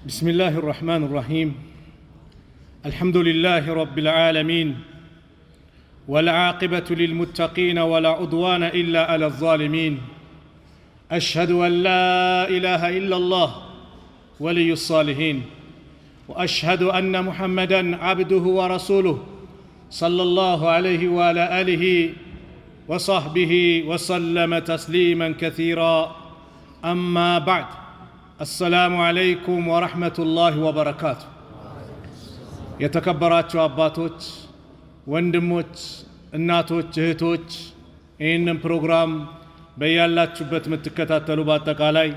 بسم الله الرحمن الرحيم الحمد لله رب العالمين والعاقبة للمتقين ولا عدوان إلا على الظالمين أشهد أن لا إله إلا الله ولي الصالحين وأشهد أن محمدًا عبده ورسوله صلى الله عليه وعلى آله وصحبه وسلم تسليما كثيرا أما بعد السلام عليكم ورحمة الله وبركاته የተከበራችሁ አባቶች ወንድሞች እናቶች እህቶች ይህንን ፕሮግራም በያላችሁበት የምትከታተሉ በአጠቃላይ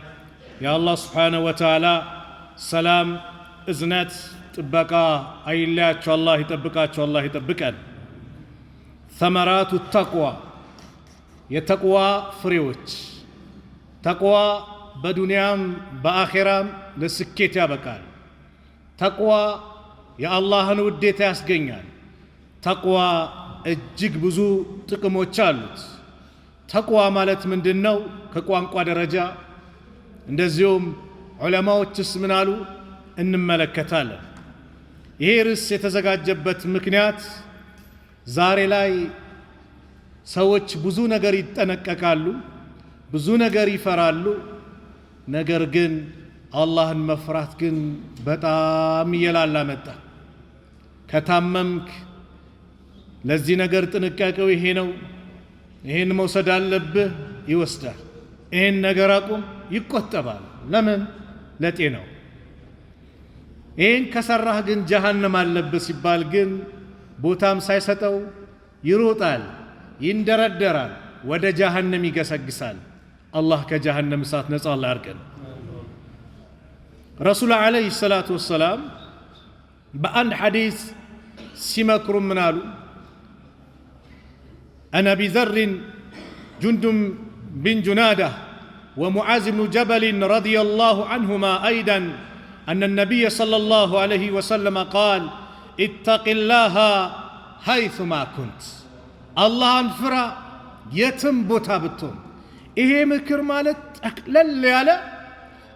የአላህ Subhanahu Wa Ta'ala ሰላም እዝነት ጥበቃ አይለያችሁ አላህ ይጠብቃችሁ አላህ ይጠብቀን ثمرات التقوى የተቅዋ ፍሬዎች ተቅዋ በዱንያም በአኺራም ለስኬት ያበቃል ተቅዋ የአላህን ውዴታ ያስገኛል ተቅዋ እጅግ ብዙ ጥቅሞች አሉት ተቅዋ ማለት ምንድነው ከቋንቋ ደረጃ እንደዚሁም ዑለማዎችስ ምን አሉ እንመለከታለን ይሄ ርዕስ የተዘጋጀበት ምክንያት ዛሬ ላይ ሰዎች ብዙ ነገር ይጠነቀቃሉ ብዙ ነገር ይፈራሉ ነገር ግን አላህን መፍራት ግን በጣም ይላላ መጣ ከታመምክ ለዚህ ነገር ጥንቃቄው ይሄ ነው ይሄን መውሰድ አለብህ ይወስዳል ይሄን ነገር አቁም ይቆጠባል ለምን ለጤናው ይሄን ከሰራህ ግን ጀሃነም አለብህ ሲባል ግን ቦታም ሳይሰጠው ይሮጣል ይንደረደራል ወደ ጀሃነም ይገሰግሳል አላህ ከጀሃነም እሳት ነፃ አላህ ያርቀን ረሱል አለይሂ ሰላቱ ወሰላም በአንድ ሐዲስ ሲመክሩ ምን አሉ أنا بذر جندب بن جنادة ومعاذ بن جبل رضي الله عنهما أيضا أن النبي صلى الله عليه وسلم قال اتق الله حيثما كنت الله انفرا يتم بوتابتهم ይሄ ምክር ማለት ጠቅለል ያለ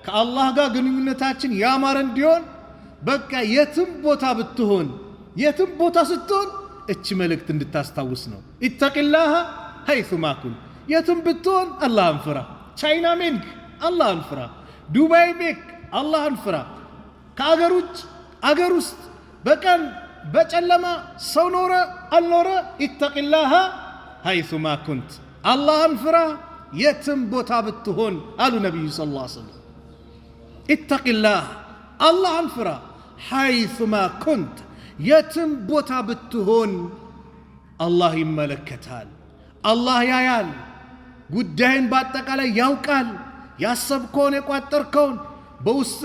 ከአላህ ጋር ግንኙነታችን ያማረ እንዲሆን በቃ የትም ቦታ ብትሆን የትም ቦታ ስትሆን እቺ መልእክት እንድታስታውስ ነው ኢተቂላህ حيثما كنت የትም ብትሆን አላህን ፍራ ቻይና ሜንክ አላህን ፍራ ዱባይ ሜክ አላህን ፍራ ከአገር ውጭ አገር ውስጥ በቀን በጨለማ ሰው ኖረ አልኖረ ኢተቂላህ حيثما كنت አላህን ፍራ የትም ቦታ ብትሆን አሉ ነብዩ ሰለላሁ ዐለይሂ ወሰለም ኢተቂላህ አላህን ፍራ حيثما كنت የትም ቦታ ብትሆን አላህ ይመለከታል አላህ ያያል ጉዳይን በአጠቃላይ ያውቃል ያሰብከውን የቋጠርከውን በውስጥ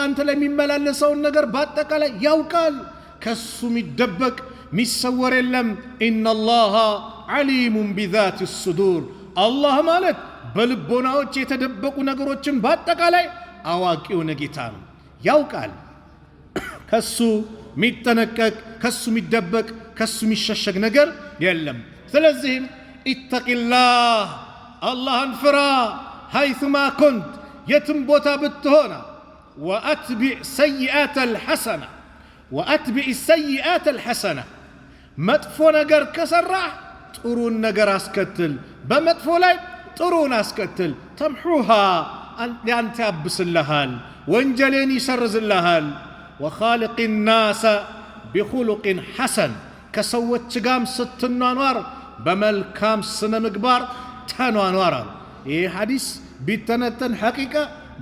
አንተ ለሚመላለሰውን ነገር በአጠቃላይ ያውቃል ከሱ የሚደበቅ የሚሰወር የለም ኢነላህ ዓሊሙን ቢዛቲ الصدور አላህ ማለት በልቦናዎች የተደበቁ ነገሮችን በአጠቃላይ አዋቂው ጌታ ነው ያውቃል ከሱ የሚጠነቀቅ ከሱ የሚደበቅ ከሱ የሚሸሸግ ነገር የለም ስለዚህም ኢተቂላህ አላህን ፍራ حيثما كنت የትም ቦታ ብትሆን واتبع السيئات الحسنه መጥፎ ነገር ከሰራህ ጥሩን ነገር አስከትል በመጥፎ ላይ ጥሩን አስከትል ተምሑሃ ያንተ ያብስልሃል ወንጀልን ይሰርዝልሃል وخالق الناس بخلق حسن ከሰዎች ጋርም ስትኗኗር በመልካም ስነ ምግባር ተኗኗር ይሄ ሐዲስ ቢተነተን ሐቂቃ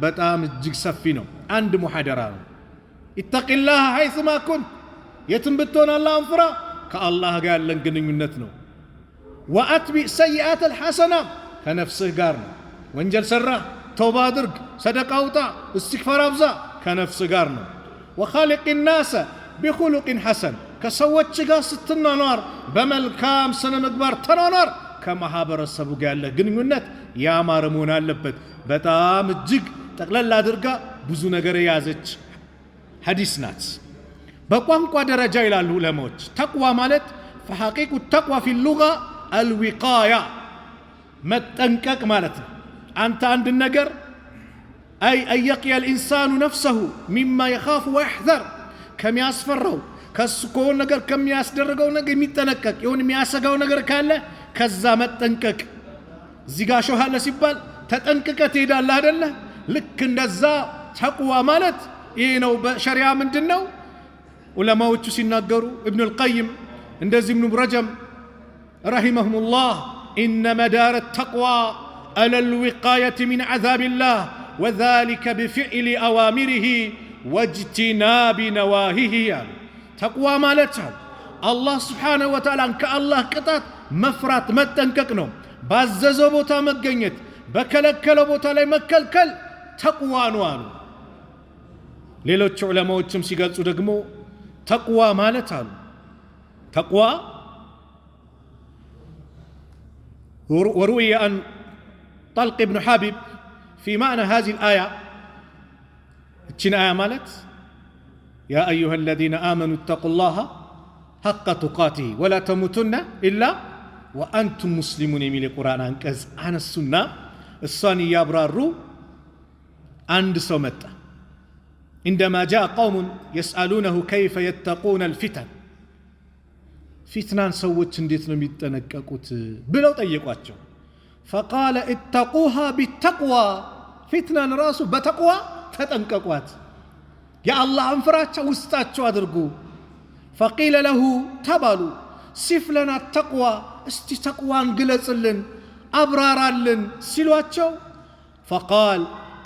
በጣም እጅግ ሰፊ ነው አንድ ሙሐደራ ነው ኢተቂላህ حيثما كنت የትም ብትሆን አላህን ፍራ ከአላህ ጋር ያለን ግንኙነት ነው واتبع السيئات الحسنه ከነፍስህ ጋር ነው ወንጀል ሰራ ተውባ አድርግ ሰደቃ አውጣ እስትግፋር አብዛ ከነፍስህ ጋር ነው وخالق الناس بخلق حسن ከሰዎች ጋር ስትኗኗር በመልካም ስነ ምግባር ተኗኗር ከማህበረሰቡ ጋር ያለ ግንኙነት ያማረ መሆን አለበት በጣም እጅግ ጠቅለል አድርጋ ብዙ ነገር የያዘች ሐዲስ ናት በቋንቋ ደረጃ ይላሉ ዑለማዎች ተቅዋ ማለት فحقيقة التقوى في اللغة الوقاية መጠንቀቅ ማለት ነው አንተ አንድ ነገር أي أن يقي الإنسان نفسه مما يخاف ويحذر كم يسفره كسكون نجر كم يسدرجو نجر ميتنكك يون مياسجو نجر كله كزامت تنكك زيجاشو هلا سيبال تتنكك تيدا الله دله لكن الزا تقوى مالت إنه بشريعة من دنو ولا ما وتشي نجرو ابن القيم اندزي ابن رجم رحمهم الله إن مدار التقوى على الوقاية من عذاب الله وذلك بفعل أوامره واجتناب نواهيه يعني. تقوى مالتها الله سبحانه وتعالى كالله قطات مفرات متنككنو باززو بوتا مغنيت بكلكلو بوتا لاي مكلكل تقوى نوالو ሌሎች ዑለማዎችም ሲገልጹ ደግሞ ተቅዋ ማለት አሉ ተቅዋ وروي عن طلق بن حبيب في معنى هذه الآية اتشين آية مالت يا أيها الذين آمنوا اتقوا الله حق تقاته ولا تموتن إلا وأنتم مسلمون يميل القرآن عنكز عن السنة الصاني يابرارو عند سومت عندما جاء قوم يسألونه كيف يتقون الفتن فتنان سوت انديت ነው የሚጠነቀቁት ብለው ጠየቋቸው فقال اتقوها بالتقوى فتنان ራሱ በተቅዋ ተጠንቀቋት يا الله انفراچ ውስጣቸው አድርጉ فقيل له تبالو صف لنا التقوى استي تقوان ግለጽልን አብራራልን ሲሏቸው فقال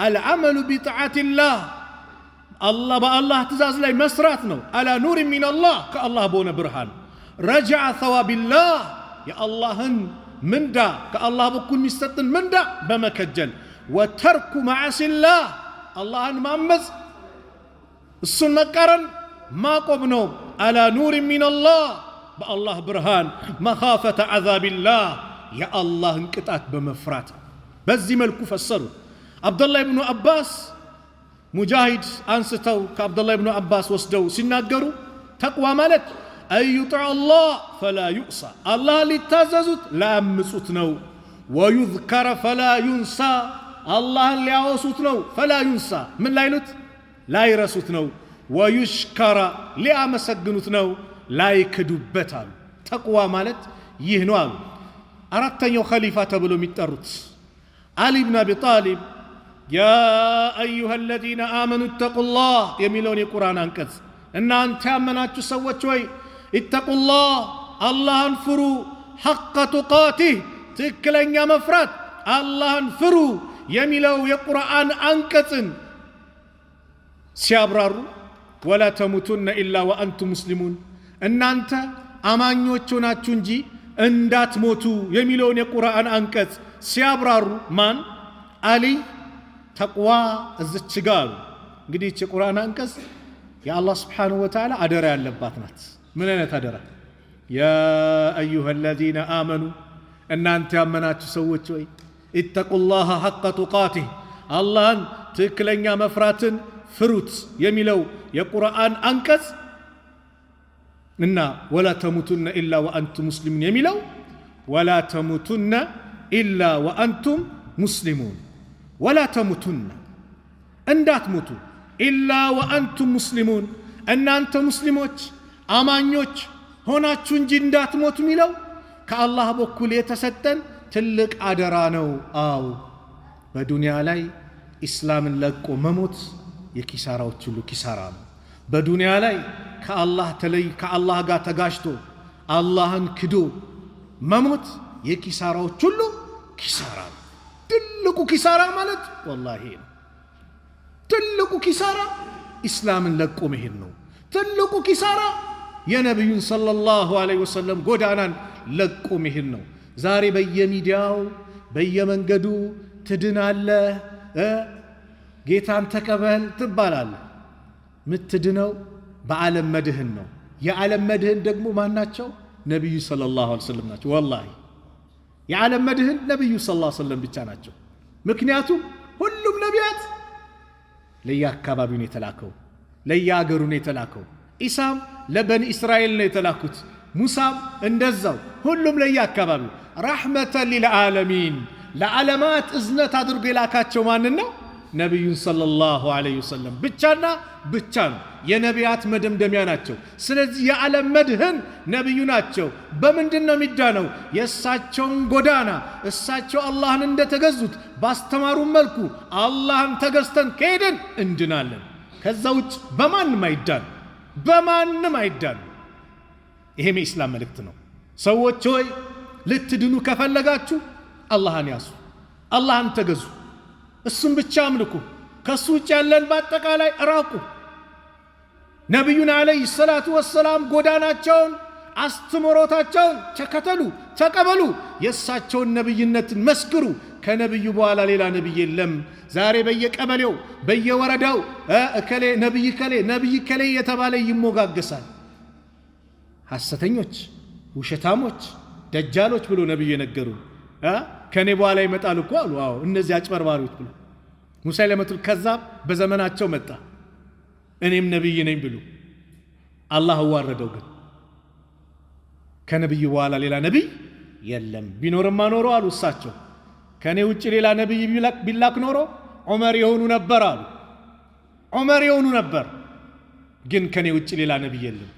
العمل بطاعة الله الله بالله تزاز لاي مسرات نو على نور من الله كالله بون برهان رجع ثواب الله يا الله مندا كالله بكون مستطن مندا بمكجل وترك معاصي الله الله مامز السنة قرن ما قبنو على نور من الله بالله برهان مخافة عذاب الله يا الله انقطعت بمفرات بزي ملكو فسروا عبد الله بن عباس مجاهد أنستو كعبد الله بن عباس وسدو سناجروا تقوى مالت أن يطع الله فلا يؤصى الله لتاززت لا مسوتنو ويذكر فلا ينسى الله اللي عوسوتنو فلا ينسى من لا يلت لا يرسوتنو ويشكر لأمسجنوتنو لا يكدبتال تقوى مالت يهنوال أردت أن خليفة تبلو متروت علي بن أبي طالب يا أيها الذين آمنوا اتقوا الله يميلون القرآن أنكز إن أنت أمنات سوت شوي اتقوا الله الله انفروا حق تقاته تكلن يا مفرد الله انفروا يميلوا القرآن أنكز سيابراروا ولا تموتن إلا وأنتم مسلمون إن أنت أمانيوتنا تنجي اندات موتو يميلون القرآن أنكز سيابراروا من علي تقوى الزتشقال قديت القرآن أنكس يا الله سبحانه وتعالى أدرى اللباتنات من أين تدرى يا أيها الذين آمنوا أن أنت أمنات تسوت شوي اتقوا الله حق تقاته الله تكلن يا مفرات فروت يميلو يا قرآن أنكس إنا ولا تموتن إلا وأنتم مسلمون يميلو ولا تموتن إلا وأنتم مسلمون ولا تموتن اندات موتو إلا وأنتم مسلمون أن أنت مسلموች አማኞች ሆናችሁ እንጂ እንዳትሞቱ ሚለው ከአላህ በኩል የተሰጠን ትልቅ አደራ ነው አው በዱንያ ላይ እስላምን ለቆ መሞት የኪሳራዎች ሁሉ ኪሳራ ነው በዱንያ ላይ ከአላህ ተለይ ከአላህ ጋር ተጋጭቶ አላህን ክዶ መሞት የኪሳራዎች ሁሉ ኪሳራ ነው ትልቁ ኪሳራ ማለት ወላሂ ትልቁ ኪሳራ እስላምን ለቆ መሄድ ነው ትልቁ ኪሳራ የነብዩን ሰለላሁ ዐለይሂ ወሰለም ጎዳናን ለቆ መሄድ ነው ዛሬ በየሚዲያው በየመንገዱ ትድናለህ ጌታን ተቀበል ትባላለህ ምትድነው በዓለም መድህን ነው የዓለም መድህን ደግሞ ማናቸው ነብዩ ሰለላሁ ዐለይሂ ወሰለም ናቸው ወላሂ የዓለም መድህን ነብዩ ሰለላሁ ዐለይሂ ወሰለም ብቻ ናቸው ምክንያቱም ሁሉም ነቢያት ለየአካባቢው ነው የተላከው ለየአገሩ ነው የተላከው ኢሳም ለበኒ እስራኤል ነው የተላኩት ሙሳም እንደዛው ሁሉም ለየአካባቢው ረህመተን ሊልዓለሚን ለዓለማት እዝነት አድርጎ የላካቸው ማን ነው ነቢዩን ሰለላሁ ዐለይሂ ወሰለም ብቻና ብቻ ነው። የነቢያት መደምደሚያ ናቸው። ስለዚህ የዓለም መድህን ነቢዩ ናቸው። በምንድን ነው የሚዳነው? የእሳቸውን ጎዳና እሳቸው አላህን እንደተገዙት ባስተማሩን መልኩ አላህን ተገዝተን ከሄድን እንድናለን። ከዛ ውጭ በማንም አይዳን። ይሄም የኢስላም መልእክት ነው። ሰዎች ሆይ ልትድኑ ከፈለጋችሁ አላህን ያዙ፣ አላህን ተገዙ፣ እሱን ብቻ አምልኩ፣ ከሱ ውጭ ያለን በአጠቃላይ ራቁ። ነቢዩን ዓለይሂ ሰላቱ ወሰላም ጎዳናቸውን አስተምሮታቸውን ተከተሉ፣ ተቀበሉ። የእሳቸውን ነቢይነትን መስክሩ። ከነቢዩ በኋላ ሌላ ነቢይ የለም። ዛሬ በየቀበሌው በየወረዳው እከሌ ነቢይ ከሌ የተባለ ይሞጋገሳል። ሐሰተኞች፣ ውሸታሞች፣ ደጃሎች ብሎ ነቢዩ የነገሩ ከኔ በኋላ ይመጣሉ እኮ አሉ። አዎ እነዚህ አጭበርባሪዎች ብሎ ሙሰይለመቱል ከዛብ በዘመናቸው መጣ። እኔም ነቢይ ነኝ ብሎ አላህ አዋረደው። ግን ከነቢዩ በኋላ ሌላ ነቢይ የለም። ቢኖርማ ኖሮ አሉ እሳቸው ከኔ ውጭ ሌላ ነቢይ ቢላክ ኖሮ ዑመር የሆኑ ነበር አሉ። ዑመር የሆኑ ነበር። ግን ከኔ ውጭ ሌላ ነቢይ የለም።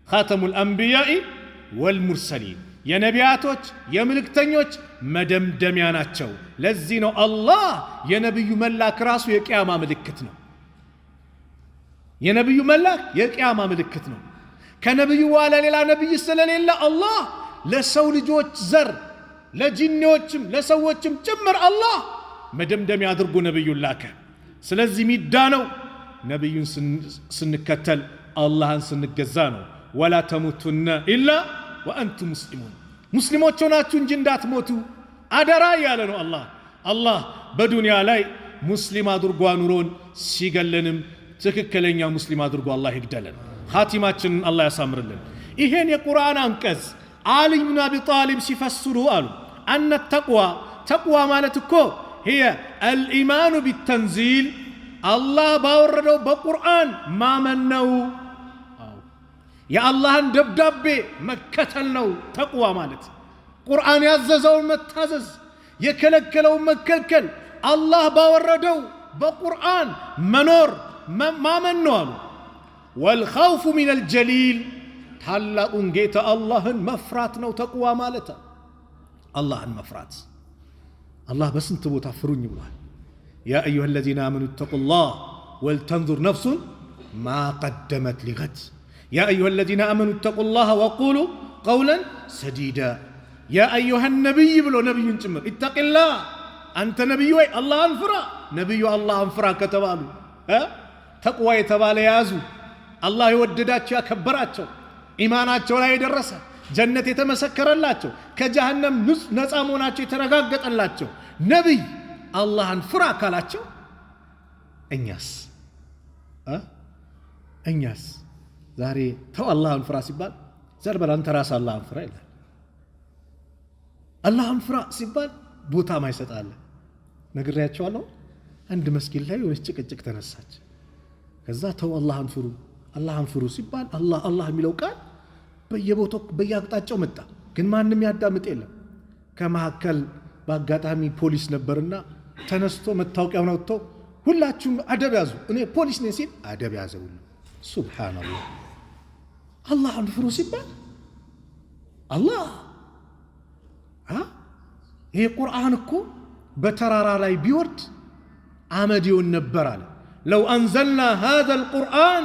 ኻተሙል አንቢያኢ ወልሙርሰሊን የነቢያቶች የምልክተኞች መደምደሚያ ናቸው። ለዚህ ነው አላህ የነቢዩ መላክ ራሱ የቅያማ ምልክት ነው። የነቢዩ መላክ የቅያማ ምልክት ነው። ከነቢዩ በኋላ ሌላ ነቢይ ስለሌለ አላህ ለሰው ልጆች ዘር ለጂኒዎችም ለሰዎችም ጭምር አላህ መደምደሚያ አድርጎ ነቢዩን ላከ። ስለዚህ ሚዳነው ነቢዩን ስንከተል አላህን ስንገዛ ነው። ወላ ተሙቱነ ኢላ ወአንቱም ሙስሊሙን ሙስሊሞች ሆናችሁ እንጂ እንዳትሞቱ አደራ እያለ ነው አላህ በዱንያ ላይ ሙስሊም አድርጎ አኑሮን ሲገለንም ትክክለኛ ሙስሊም አድርጎ አላህ ይግደለን። ኻቲማችንን አላህ ያሳምርልን። ይሄን የቁርአን አንቀጽ አሊ ብን አቢ ጣሊብ ሲፈስሩ አሉ አነ ተቅዋ ማለት እኮ هي الإيمان بالتنزيل الله باوردو بقرآن ما منو يا الله دبدب مكتلنو تقوى مالت قرآن يعززو متعزز يكلكلو مكلكل الله باوردو بقرآن منور ما منو والخوف من الجليل هلا انجيت الله مفراتنا وتقوى مالته الله مفرات الله بس انت بتفروني والله يا ايها الذين امنوا اتقوا الله ولتنظر نفس ما قدمت لغد يا ايها الذين امنوا اتقوا الله وقولوا قولا سديدا يا ايها النبي بلو نبي جمر اتق الله انت نبي وي الله انفرا نبي الله انفرا كتبالو تقوى يتبالى يازو الله يودداتشو يكبراتشو ኢማናቸው ላይ ደረሰ ጀነት የተመሰከረላቸው ከጀሃነም ነፃ መሆናቸው የተረጋገጠላቸው ነብይ አላህን ፍራ ካላቸው እኛስ ዛሬ ተው አላህን ፍራ ሲባል ዘርበል አንተ ራስ አላህን ፍራ ይላል። አላህን ፍራ ሲባል ቦታ ማይሰጣለ ነግሬያቸዋለሁ። አንድ መስጊድ ላይ ወይስ ጭቅጭቅ ተነሳች። ከዛ ተው አላህን ፍሩ ሲባል አላህ የሚለው ቃል በየቦታው በየአቅጣጫው መጣ። ግን ማንም ያዳምጥ የለም። ከመሐከል በአጋጣሚ ፖሊስ ነበርና ተነስቶ መታወቂያውን አውጥቶ ሁላችሁም አደብ ያዙ እኔ ፖሊስ ነኝ ሲል አደብ ያዘው። ሱብሃንአላህ አላህን ፍሩ ሲባል ይሄ ቁርአን እኮ በተራራ ላይ ቢወርድ አመድ ይሆን ነበር አለ። ለው አንዘልና هذا القرآن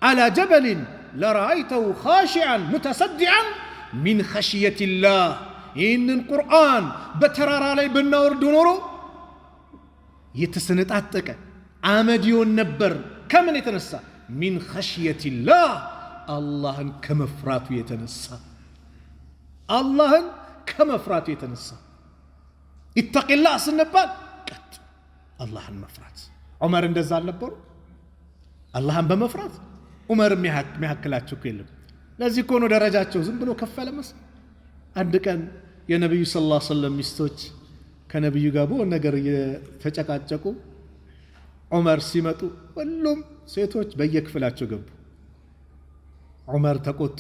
على جبل لرأيته خاشعا متصدعا من خشية الله إن القرآن بترارا لي بنورد نورو يتسنطاتك عمديو النبر كمن يتنسى من خشية الله الله كمفراتو يتنسى الله كمفراتو يتنسى اتق الله سنبال الله المفرات عمر اندزال نبر الله بمفرات ዑመር የሚያክላቸው የለም። ለዚህ እኮ ነው ደረጃቸው ዝም ብሎ ከፈለ መስ አንድ ቀን የነብዩ ሰለላሁ ዐለይሂ ወሰለም ሚስቶች ከነብዩ ጋር በሆነ ነገር የተጨቃጨቁ ዑመር ሲመጡ ሁሉም ሴቶች በየክፍላቸው ገቡ። ዑመር ተቆጡ።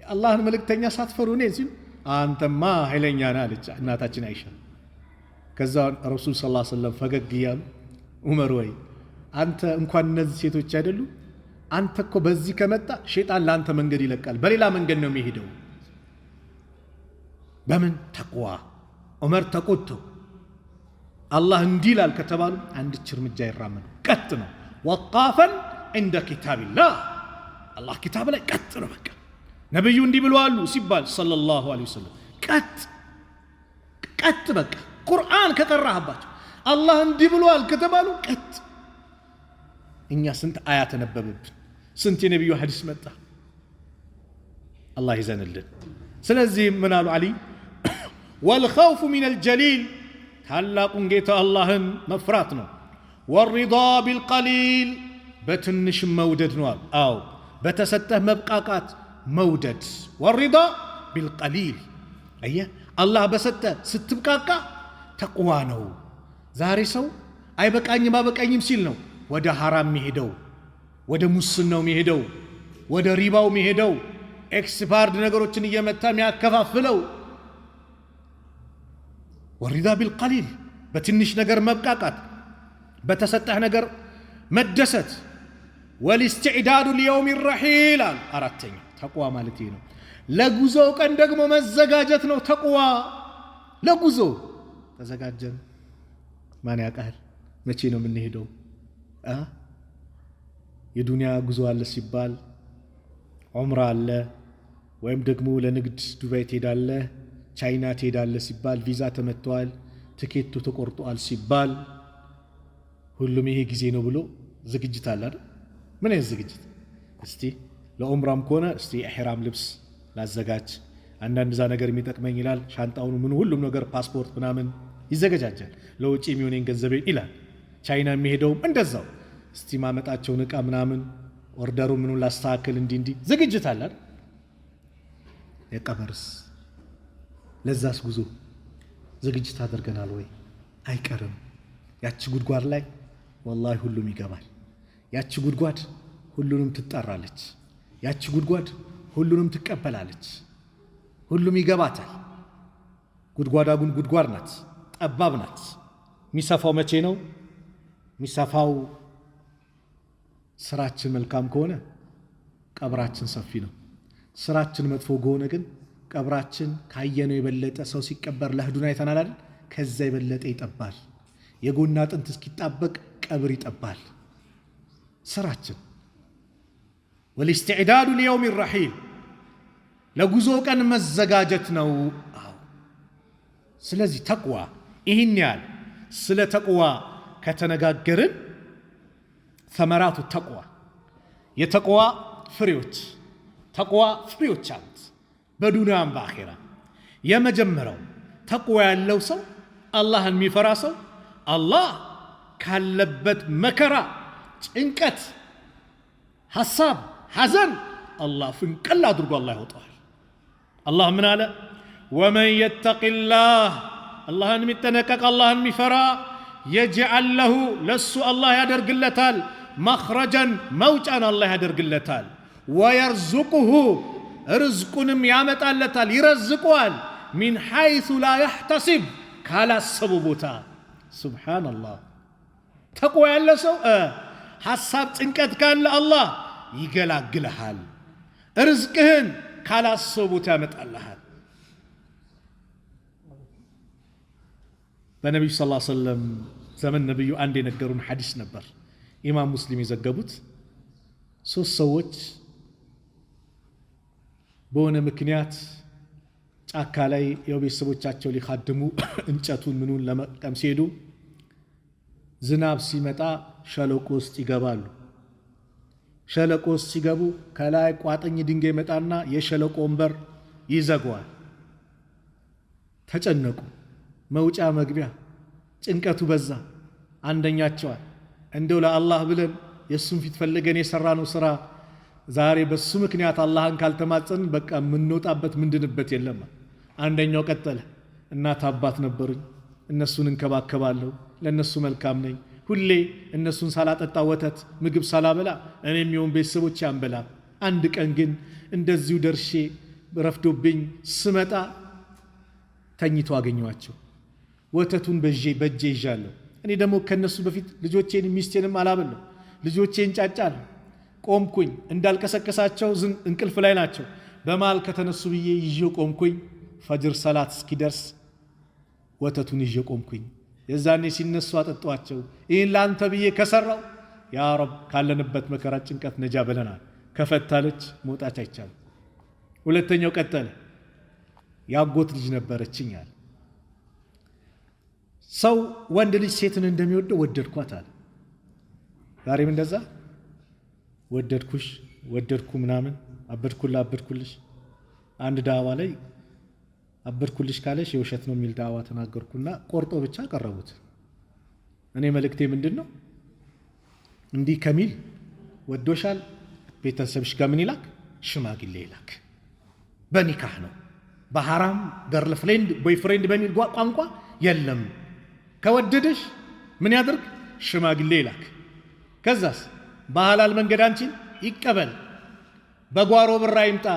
የአላህን መልእክተኛ ሳትፈሩ ነው ሲል አንተማ ኃይለኛ ነህ አለች እናታችን አይሻ። ከዛ ረሱል ሰለላሁ ዐለይሂ ወሰለም ፈገግ እያሉ ዑመር ወይ አንተ እንኳን እነዚህ ሴቶች አይደሉ አንተ እኮ በዚህ ከመጣ ሸይጣን ለአንተ መንገድ ይለቃል በሌላ መንገድ ነው የሚሄደው በምን ተቅዋ ዑመር ተቆጥቶ አላህ እንዲላል ከተባሉ አንድች እርምጃ ይራመዱ ቀጥ ነው ወቃፈን عند كتاب الله الله كتاب ላይ ቀጥ ነው በቃ ነብዩ እንዲህ ብለዋል ሲባል ሰለላሁ ዐለይሂ ወሰለም ቀጥ በቃ ቁርአን ከቀራህባቸው አላህ እንዲህ ብለዋል ከተባሉ ቀጥ እኛ ስንት አያ ተነበበብን ስንት የነብዩ ሐዲስ መጣ አላህ ይዘንልን ስለዚህ ምን አሉ አሊ والخوف من الجليل ታላቁን ጌታ አላህን መፍራት ነው والرضا بالقليل በትንሽ መውደድ ነው አው በተሰጠህ መብቃቃት መውደድ والرضا بالقليل አየ አላህ በሰጠ ስትብቃቃ ተቅዋ ነው ዛሬ ሰው አይበቃኝም ሲል ነው ወደ ሐራም የሚሄደው ወደ ሙስናው የሚሄደው ወደ ሪባው የሚሄደው ኤክስፓርድ ነገሮችን እየመታ የሚያከፋፍለው والرضا بالقليل በትንሽ ነገር መብቃቃት በተሰጠህ ነገር መደሰት والاستعداد ليوم الرحيل አራተኛ ተቅዋ ማለት ይሄ ነው ለጉዞው ቀን ደግሞ መዘጋጀት ነው ተቅዋ ለጉዞ ተዘጋጀን ማን ያውቃል መቼ ነው የምንሄደው የዱንያ ጉዞ አለ ሲባል ዑምራ አለ ወይም ደግሞ ለንግድ ዱባይ ትሄዳለህ ቻይና ትሄዳለህ ሲባል ቪዛ ተመቷል ትኬቱ ተቆርጧል ሲባል ሁሉም ይሄ ጊዜ ነው ብሎ ዝግጅት አለ አይደል ምን ይሄ ዝግጅት እስቲ ለዑምራም ከሆነ እስቲ ኢህራም ልብስ ላዘጋጅ አንዳንድ ዛ ነገር የሚጠቅመኝ ይላል ሻንጣውን ምን ሁሉም ነገር ፓስፖርት ምናምን ይዘጋጃጃል ለውጪ የሚሆነኝ ገንዘብ ይላል ቻይና የሚሄደውም እንደዛው እስቲ ማመጣቸውን ዕቃ ምናምን ኦርደሩ ምኑን ላስተካክል እንዲ ዝግጅት አለ አይደል የቀበርስ ለዛስ ጉዞ ዝግጅት አድርገናል ወይ አይቀርም ያቺ ጉድጓድ ላይ ወላሂ ሁሉም ይገባል ያቺ ጉድጓድ ሁሉንም ትጠራለች ያቺ ጉድጓድ ሁሉንም ትቀበላለች ሁሉም ይገባታል ጉድጓዳ ግን ጉድጓድ ናት ጠባብ ናት የሚሰፋው መቼ ነው የሚሰፋው ስራችን መልካም ከሆነ ቀብራችን ሰፊ ነው ስራችን መጥፎ ከሆነ ግን ቀብራችን ካየነው የበለጠ ሰው ሲቀበር ለህዱና አይተናል አይደል ከዛ የበለጠ ይጠባል የጎና አጥንት እስኪጣበቅ ቀብር ይጠባል ስራችን والاستعداد ليوم الرحيل ለጉዞ ቀን መዘጋጀት ነው ስለዚህ ተቅዋ ይህን ያህል ስለ ተቅዋ ከተነጋገርን ثمرات التقوى የተቅዋ ፍሬዎች አሉት በዱንያም በአኺራ የመጀመሪያው ተቅዋ ያለው ሰው አላህን የሚፈራ ሰው አላህ ካለበት መከራ ጭንቀት ሐሳብ ሐዘን አላህ ፍንቅል አድርጎ አላህ ያወጣዋል አላህ ምን አለ ومن يتق الله አላህን የሚጠነቀቅ አላህን የሚፈራ يجعل له ለሱ አላህ ያደርግለታል مخرجا موجان الله ያደርግለታል ويرزقه رزقንም ያመጣለታል ይረዝቀዋል من حيث لا يحتسب ካላሰቡ ቦታ سبحان الله ተቅዋ ያለ ሰው ሐሳብ ጭንቀት ካለ አላህ ይገላግልሃል ርዝቅህን ካላሰቡ ቦታ ያመጣልሃል በነብዩ ሰለላሁ ዐለይሂ ወሰለም ዘመን ነብዩ አንድ የነገሩን ሐዲስ ነበር ኢማም ሙስሊም የዘገቡት ሶስት ሰዎች በሆነ ምክንያት ጫካ ላይ የቤተሰቦቻቸው ሊኻድሙ እንጨቱን ምኑን ለመቀም ሲሄዱ ዝናብ ሲመጣ ሸለቆ ውስጥ ይገባሉ ሸለቆ ውስጥ ሲገቡ ከላይ ቋጥኝ ድንጋይ መጣና የሸለቆውን በር ይዘጋዋል ተጨነቁ መውጫ መግቢያ ጭንቀቱ በዛ አንደኛቸው እንደው ለአላህ ብለን የሱን ፊት ፈልገን የሰራነው ስራ ዛሬ በሱ ምክንያት አላህን ካልተማጸን በቃ ምንወጣበት ምንድንበት የለም አንደኛው ቀጠለ እናት አባት ነበሩኝ እነሱን እንከባከባለሁ ለነሱ መልካም ነኝ ሁሌ እነሱን ሳላጠጣ ወተት ምግብ ሳላበላ እኔም ይሁን ቤተሰቦቼ አንበላ አንድ ቀን ግን እንደዚሁ ደርሼ ረፍዶብኝ ስመጣ ተኝተው አገኘዋቸው ወተቱን በእጄ ይዣለሁ እኔ ደግሞ ከነሱ በፊት ልጆቼን ሚስቴንም አላበለው ልጆቼን ጫጫለሁ ቆምኩኝ እንዳልቀሰቀሳቸው እንቅልፍ ላይ ናቸው በማል ከተነሱ ብዬ ይዤው ቆምኩኝ ፈጅር ሰላት እስኪደርስ ወተቱን ይዤው ቆምኩኝ የዛኔ ሲነሱ አጠጧቸው ይህን ላንተ ብዬ ከሰራው ያ ረብ ካለንበት መከራ ጭንቀት ነጃ ብለናል ከፈታለች መውጣት አይቻልም ሁለተኛው ቀጠለ ያጎት ልጅ ነበረችኝ አለ ሰው ወንድ ልጅ ሴትን እንደሚወደው ወደድኳት አለ ዛሬም እንደዛ ወደድኩሽ ወደድኩ ምናምን አበድኩልሽ አንድ ዳዋ ላይ አበድኩልሽ ካለሽ የውሸት ነው የሚል ዳዋ ተናገርኩና ቆርጦ ብቻ ቀረቡት እኔ መልእክቴ ምንድነው እንዲህ ከሚል ወዶሻል ቤተሰብሽ ጋር ምን ይላክ ሽማግሌ ይላክ በኒካህ ነው በሐራም ገርል ፍሬንድ ቦይ ፍሬንድ በሚል ቋንቋ የለም ከወደደሽ ምን ያድርግ ሽማግሌ ይላክ ከዛስ በሐላል መንገድ አንቺን ይቀበል በጓሮ ብር አይምጣ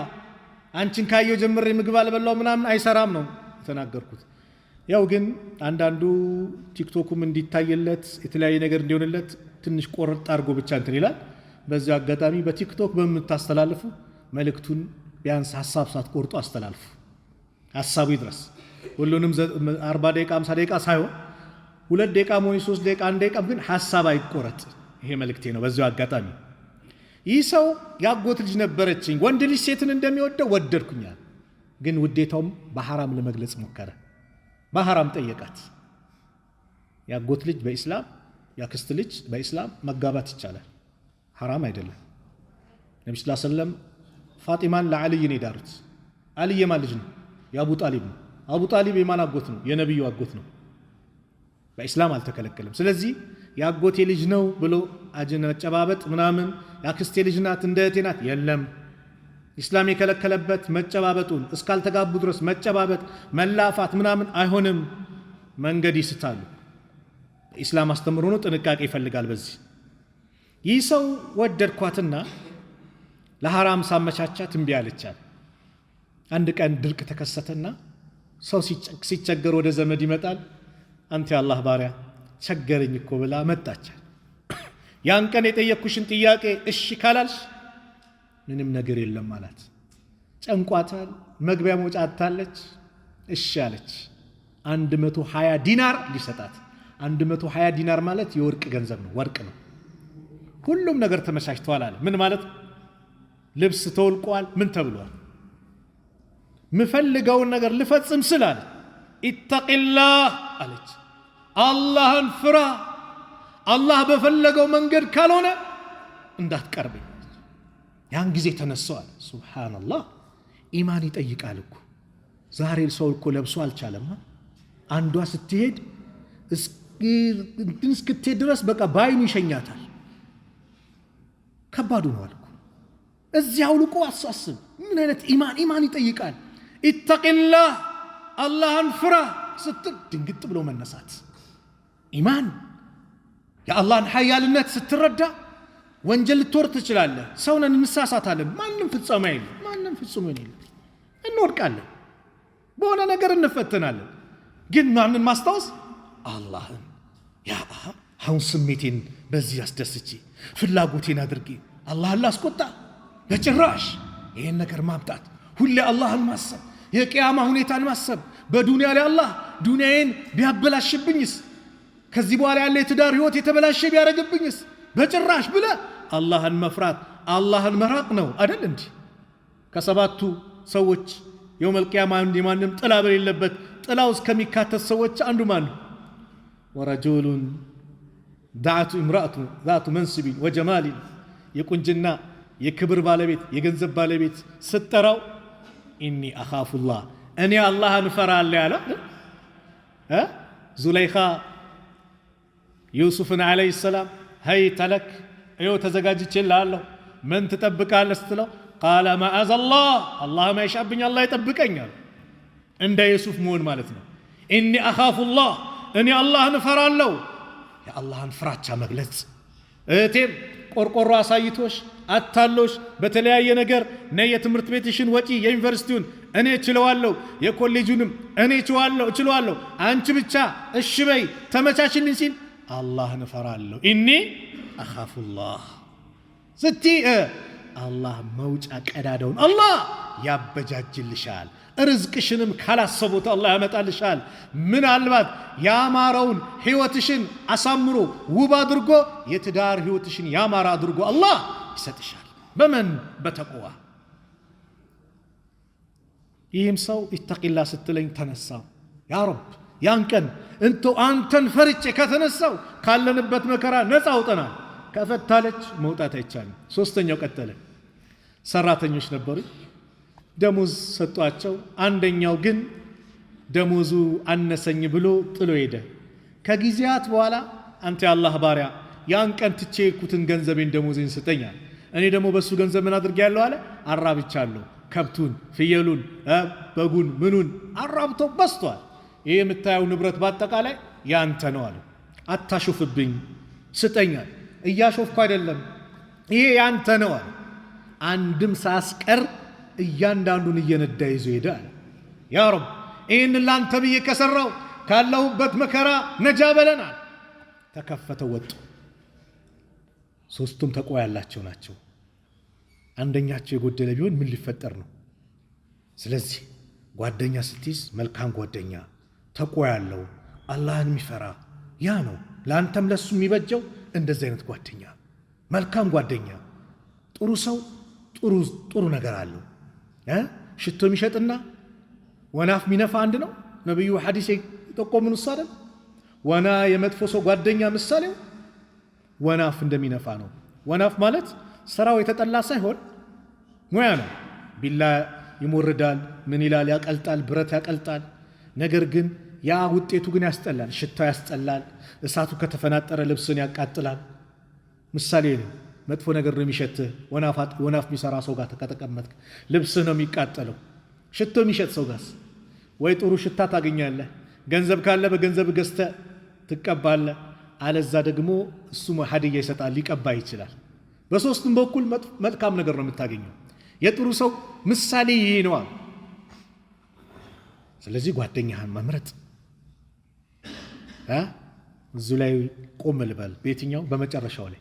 አንቺን ካየው ጀምሬ ምግብ አልበላው ምናምን አይሰራም ነው ተናገርኩት ያው ግን አንዳንዱ ቲክቶኩም እንዲታየለት የተለያየ ነገር እንዲሆንለት ትንሽ ቆርጥ አድርጎ ብቻ እንትን ይላል በዚህ አጋጣሚ በቲክቶክ በመታስተላልፉ መልእክቱን ቢያንስ ሐሳብ ሳትቆርጡ አስተላልፉ ሐሳቡ ይድረስ ሁሉንም 40 ደቂቃ 50 ደቂቃ ሳይሆን 2 ደቂቃ ወይ 3 ደቂቃ 1 ደቂቃ ግን ሐሳብ አይቆረጥ ይሄ መልእክቴ ነው በዚህ አጋጣሚ ይህ ሰው ያጎት ልጅ ነበረችኝ ወንድ ልጅ ሴትን እንደሚወደው ወደድኩኛል ግን ውዴታውም በሐራም ለመግለጽ ሞከረ በሐራም ጠየቃት ያጎት ልጅ በእስላም ያክስት ልጅ በእስላም መጋባት ይቻላል ሐራም አይደለም ነብዩ ሰለላሁ ዐለይሂ ወሰለም ፋጢማን ለዓልይ ነው ዳሩት ዓልይ የማን ልጅ ነው የአቡ ጣሊብ ነው አቡ ጣሊብ የማን አጎት ነው የነብዩ አጎት ነው በእስላም አልተከለከለም ስለዚህ ያጎቴ ልጅ ነው ብሎ አጅነ መጨባበጥ ምናምን ያክስቴ ልጅ ናት እንደ እህቴ ናት የለም ኢስላም የከለከለበት መጨባበጡን እስካልተጋቡ ድረስ መጨባበጥ መላፋት ምናምን አይሆንም መንገድ ይስታሉ ኢስላም አስተምሮ ነው ጥንቃቄ ይፈልጋል በዚህ ይህ ሰው ወደድኳትና ለሐራም ሳመቻቻት እምቢ አለቻት አንድ ቀን ድርቅ ተከሰተና ሰው ሲቸገር ወደ ዘመድ ይመጣል አንተ የአላህ ባሪያ ቸገረኝ እኮ ብላ መጣች ያን ቀን የጠየቅኩሽን ጥያቄ እሺ ካላልሽ ምንም ነገር የለም ማለት ጨንቋታል መግቢያ መውጫ አጣለች እሺ አለች 120 ዲናር ሊሰጣት 120 ዲናር ማለት የወርቅ ገንዘብ ነው ወርቅ ነው ሁሉም ነገር ተመቻችቷል አለ ምን ማለት ልብስ ተወልቋል ምን ተብሏል ምፈልገውን ነገር ልፈጽም ስላለ ኢተቂላህ አለች አላህን ፍራ አላህ በፈለገው መንገድ ካልሆነ እንዳትቀርበኝ ያን ጊዜ ተነሳዋል ሱብሃንአላህ ኢማን ይጠይቃል እኮ ዛሬ ሰው እኮ ለብሶ አልቻለማ አንዷ ስትሄድ እስክትሄድ ድረስ በቃ ባይኑ ይሸኛታል ከባዱ ነው አልኩ እዚያው ልቆ አሳስብ ምን አይነት ኢማን ይጠይቃል ኢተቂላህ አላህን ፍራ ስትል ድንግጥ ብሎ መነሳት ኢማን የአላህን ኃያልነት ስትረዳ ወንጀል ልትወርድ ትችላለህ ሰውነን እንሳሳታለን ማንንም ፍጹም የለም እንወድቃለን በሆነ ነገር እንፈተናለን ግን ማንን ማስታወስ አላህን ያ አሁን ስሜቴን በዚህ አስደስቼ ፍላጎቴን አድርጌ አላህን ላስቆጣ በጭራሽ ይሄን ነገር ማምጣት ሁሌ አላህን ማሰብ የቂያማ ሁኔታን ማሰብ በዱንያ ላይ አላህ ዱንያዬን ቢያበላሽብኝስ ከዚህ በኋላ ያለ የትዳር ህይወት የተበላሸ ቢያረግብኝስ በጭራሽ ብለ አላህን መፍራት አላህን መራቅ ነው አይደል እንዴ ከሰባቱ ሰዎች የውመል ቂያማ ማንም ጥላ በሌለበት ጥላው እስከሚካተት ሰዎች አንዱ ማን ነው ወረጁሉን ዳዓቱ ኢምራአቱ ذات منصب وجمال የቁንጅና የክብር ባለቤት የገንዘብ ባለቤት ስትጠራው ኢኒ አኻፉላህ እኔ አላህን ፈራለሁ ያለ ዙለይኻ ዩሱፍን አለይሂ ሰላም هيت لك ايو ተዘጋጅቼልሃለሁ ምን ትጠብቃለህ ስትለው قال معاذ الله ما يشابኝ አላህ ይጠብቀኛል እንደ ዩሱፍ መሆን ማለት ነው ኢኒ አኻፉላህ እኔ አላህን ፈራለሁ የአላህን ፍራቻ መግለጽ እቴም ቆርቆሮ አሳይቶሽ አታሎሽ በተለያየ ነገር ነይ የትምህርት ቤትሽን ወጪ የዩኒቨርሲቲውን እኔ እችለዋለሁ የኮሌጁንም እኔ እችለዋለሁ አንቺ ብቻ እሺ በይ ተመቻችልኝ ሲል አላህን እፈራለሁ ኢኒ አኻፉላህ ስቲ አላህ መውጫ ቀዳዳውን አላህ ያበጃጅልሻል ርዝቅሽንም ካላሰቡት አላህ ያመጣልሻል ምናልባት ያማረውን ህይወትሽን አሳምሮ ውብ አድርጎ የትዳር ህይወትሽን ያማረ አድርጎ አላህ ይሰጥሻል በመን በተቅዋ ይህም ሰው ኢተቂላህ ስትለኝ ተነሳው ያ ረብ ያን ቀን አንተን ፈርቼ ከተነሳው ካለንበት መከራ ነፃ አውጣናል ከፈታለች መውጣት አይቻልም ሶስተኛው ቀጠለ ሰራተኞች ነበሩ ደሞዝ ሰጧቸው አንደኛው ግን ደሞዙ አነሰኝ ብሎ ጥሎ ሄደ ከጊዜያት በኋላ አንተ የአላህ ባሪያ ያን ቀን ትቼኩትን ገንዘቤን ደሞዜን ስጠኛል እኔ ደግሞ በሱ ገንዘብ ምን አድርጌያለሁ አለ አራብቻለሁ ከብቱን ፍየሉን በጉን ምኑን አራብቶ በስቷል ይሄ የምታየው ንብረት በአጠቃላይ ያንተ ነው አለ አታሹፍብኝ ስጠኛል እያሾፍኩ አይደለም ይሄ ያንተ ነው አለ አንድም ሳስቀር እያንዳንዱን እየነዳ ይዞ ሄዳል ያ ረብ ይህን ላንተ ብዬ ከሰራው ካለሁበት መከራ ነጃ በለናል ተከፈተ ወጡ ሶስቱም ተቅዋ ያላቸው ናቸው አንደኛቸው የጎደለ ቢሆን ምን ሊፈጠር ነው ስለዚህ ጓደኛ ስትይዝ መልካም ጓደኛ ተቅዋ ያለው አላህን የሚፈራ ያ ነው ላንተም ለሱ የሚበጀው እንደዚህ አይነት ጓደኛ መልካም ጓደኛ ጥሩ ሰው ጥሩ ነገር አለው ሽቶ የሚሸጥና ወናፍ ሚነፋ አንድ ነው ነብዩ ሐዲስ ተቆምኑ ሰደም ወና የመጥፎ ሰው ጓደኛ ምሳሌው ወናፍ እንደሚነፋ ነው ወናፍ ማለት ስራው የተጠላ ሳይሆን ሙያ ነው ቢላ ይሞርዳል ምን ይላል ያቀልጣል ብረት ያቀልጣል ነገር ግን ያ ውጤቱ ግን ያስጠላል ሽታው ያስጠላል እሳቱ ከተፈናጠረ ልብስን ያቃጥላል ምሳሌ ነው መጥፎ ነገር ነው የሚሸትህ ወናፍ የሚሰራ ሰው ጋር ተቀመጥክ ልብስህ ነው የሚቃጠለው ሽቶ የሚሸጥ ሰው ጋር ወይ ጥሩ ሽታ ታገኛለህ ገንዘብ ካለ በገንዘብ ገዝተህ ትቀባለህ አለዛ ደግሞ እሱ ሀዲያ ይሰጣል ሊቀባ ይችላል በሶስቱም በኩል መልካም ነገር ነው የምታገኘው የጥሩ ሰው ምሳሌ ይሄ ነው ስለዚህ ጓደኛህን መምረጥ እዙ ላይ ቆም ልበል በየትኛው በመጨረሻው ላይ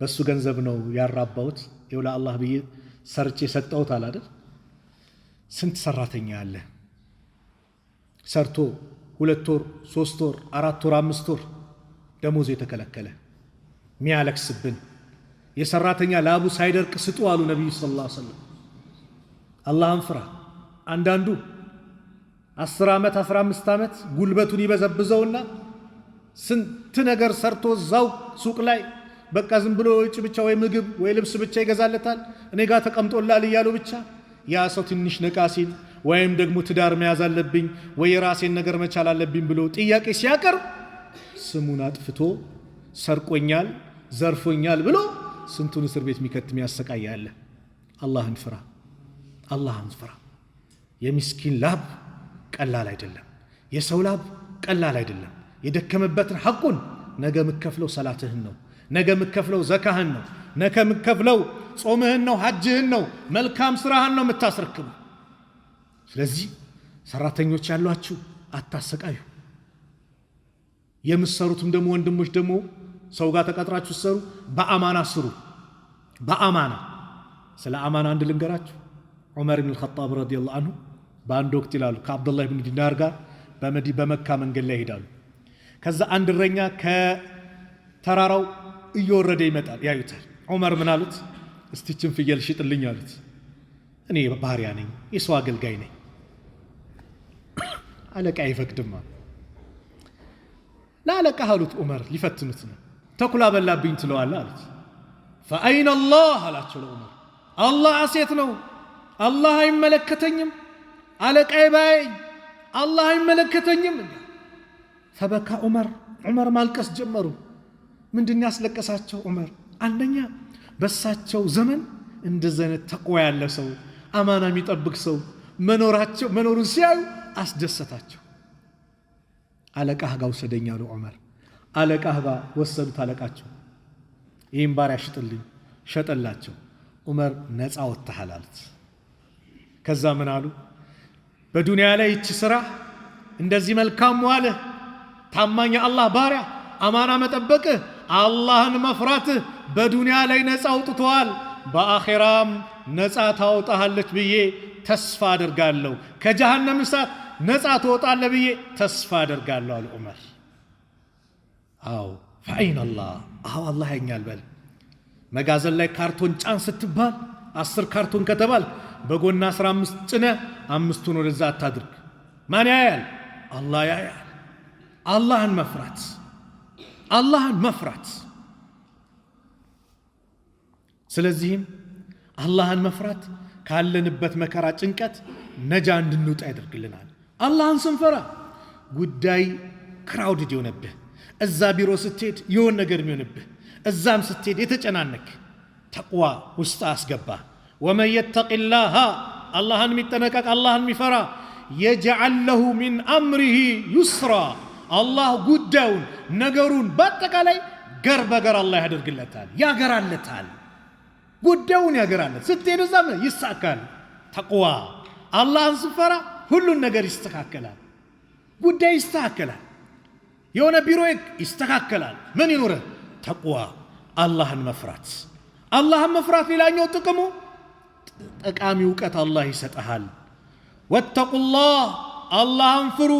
በሱ ገንዘብ ነው ያራባውት ይውላ አላህ ብዬ ሰርቼ ሰጣውት አለ አይደል ስንት ሰራተኛ አለ ሰርቶ 2 ወር 3 ወር 4 ወር 5 ወር ደሞዝ የተከለከለ ሚያለክስብን የሰራተኛ ላቡ ሳይደርቅ ስጡ አሉ ነብዩ ሰለላሁ ዐለይሂ ወሰለም አላህን ፍራ አንዳንዱ 10 ዓመት 15 ዓመት ጉልበቱን ይበዘብዘውና ስንት ነገር ሰርቶ ዛው ሱቅ ላይ በቃ ዝም ብሎ እጭ ብቻ ወይ ምግብ ወይ ልብስ ብቻ ይገዛለታል እኔ ጋር ተቀምጦላል ይያሉ ብቻ ያ ሰው ትንሽ ነቃሲል ወይም ደግሞ ትዳር መያዝ አለብኝ ወይ የራሴን ነገር መቻል አለብኝ ብሎ ጥያቄ ሲያቀርብ ስሙን አጥፍቶ ሰርቆኛል ዘርፎኛል ብሎ ስንቱን እስር ቤት የሚከትም ያሰቃያል አላህን ፍራ የሚስኪን ላብ ቀላል አይደለም የሰው ላብ ቀላል አይደለም የደከመበትን ሐቁን ነገ ምከፍለው ሰላትህን ነው ነገ ምከፍለው ዘካህን ነው ነገ ምከፍለው ጾምህን ነው ሐጅህን ነው መልካም ስራህን ነው የምታስረክቡ ስለዚህ ሰራተኞች ያሏችሁ አታሰቃዩ የምትሰሩትም ደግሞ ወንድሞች ደግሞ ሰው ጋር ተቀጥራችሁ ሰሩ በአማና ስሩ በአማና ስለ አማና አንድ ልንገራችሁ ዑመር ኢብኑ አልኸጣብ ረዲየላሁ ዐንሁ በአንድ ወቅት ይላሉ ከአብዱላህ ኢብኑ ዲናር ጋር በመካ መንገድ ላይ ይሄዳሉ ከዛ አንድ እረኛ ከተራራው እየወረደ ይመጣል ያዩታል ዑመር ምን አሉት እስቲችን ፍየል ሽጥልኝ አሉት እኔ ባሪያ ነኝ የሰው አገልጋይ ነኝ አለቃ ይፈቅድማ ላለቃ አሉት ዑመር ሊፈትኑት ነው ተኩላ በላብኝ ትለዋለህ አሉት فأين الله አላቸው ለዑመር አላህ አሴት ነው አላህ አይመለከተኝም አለቃዬ ባይ አላህ አይመለከተኝም ፈበካ ዑመር ማልቀስ ጀመሩ ምንድን ያስለቀሳቸው ዑመር አንደኛ በሳቸው ዘመን እንደዚህ አይነት ተቅዋ ያለ ሰው አማና የሚጠብቅ ሰው መኖሩን ሲያዩ አስደሰታቸው አለቃህ ጋር ወሰደኝ አሉ ዑመር አለቃህ ጋር ወሰዱት አለቃቸው ይህን ባሪያ ሽጥልኝ ሸጠላቸው ዑመር ነፃ ወጥተሃል አሉት ከዛ ምን አሉ በዱንያ ላይ እቺ ስራ እንደዚህ መልካም ዋለ ታማኝ አላህ ባሪያ አማና መጠበቅህ አላህን መፍራትህ በዱንያ ላይ ነፃ አውጥቷል፣ በአኺራም ነፃ ታወጣሃለች ብዬ ተስፋ አደርጋለሁ። ከጀሃነም እሳት ነፃ ትወጣለህ ብዬ ተስፋ አደርጋለሁ አለ ዑመር። አዎ ፈአይነ አላህ፣ አዎ አላህ ያኛል በል። መጋዘን ላይ ካርቶን ጫን ስትባል 10 ካርቶን ከተባል በጎና 15 ጭነህ 5ቱን ወደዛ አታድርግ። ማን ያያል? አላህ ያያል። አላህን መፍራት፣ አላህን መፍራት። ስለዚህም አላህን መፍራት ካለንበት መከራ ጭንቀት ነጃ እንድንወጣ ያደርግልናል። አላህን ስንፈራ ጉዳይ ክራውድድ የሆነብህ፣ እዛ ቢሮ ስትሄድ የሆነ ነገር የሚሆንብህ፣ እዛም ስትሄድ የተጨናነክ ተቅዋ ውስጥ አስገባ። ወመን የተቂላህ አላህን የሚጠነቀቅ አላህን የሚፈራ የጅዐል ለሁ ሚን አምሪሂ ዩስራ፣ አላህ ጉዳዩን ነገሩን በአጠቃላይ ገር በገር አላህ ያደርግለታል፣ ያገራለታል። ጉዳዩን ያገራለት ስትሄድ እዛም ይሳካል። ተቅዋ አላህን ስፈራ ሁሉን ነገር ይስተካከላል፣ ጉዳይ ይስተካከላል። የሆነ ቢሮ ይስተካከላል። ምን ይኖረ? ተቅዋ አላህን መፍራት። አላህን መፍራት ሌላኛው ጥቅሙ ጠቃሚ እውቀት አላህ ይሰጠሃል። ወተቁላህ አላህን ፍሩ።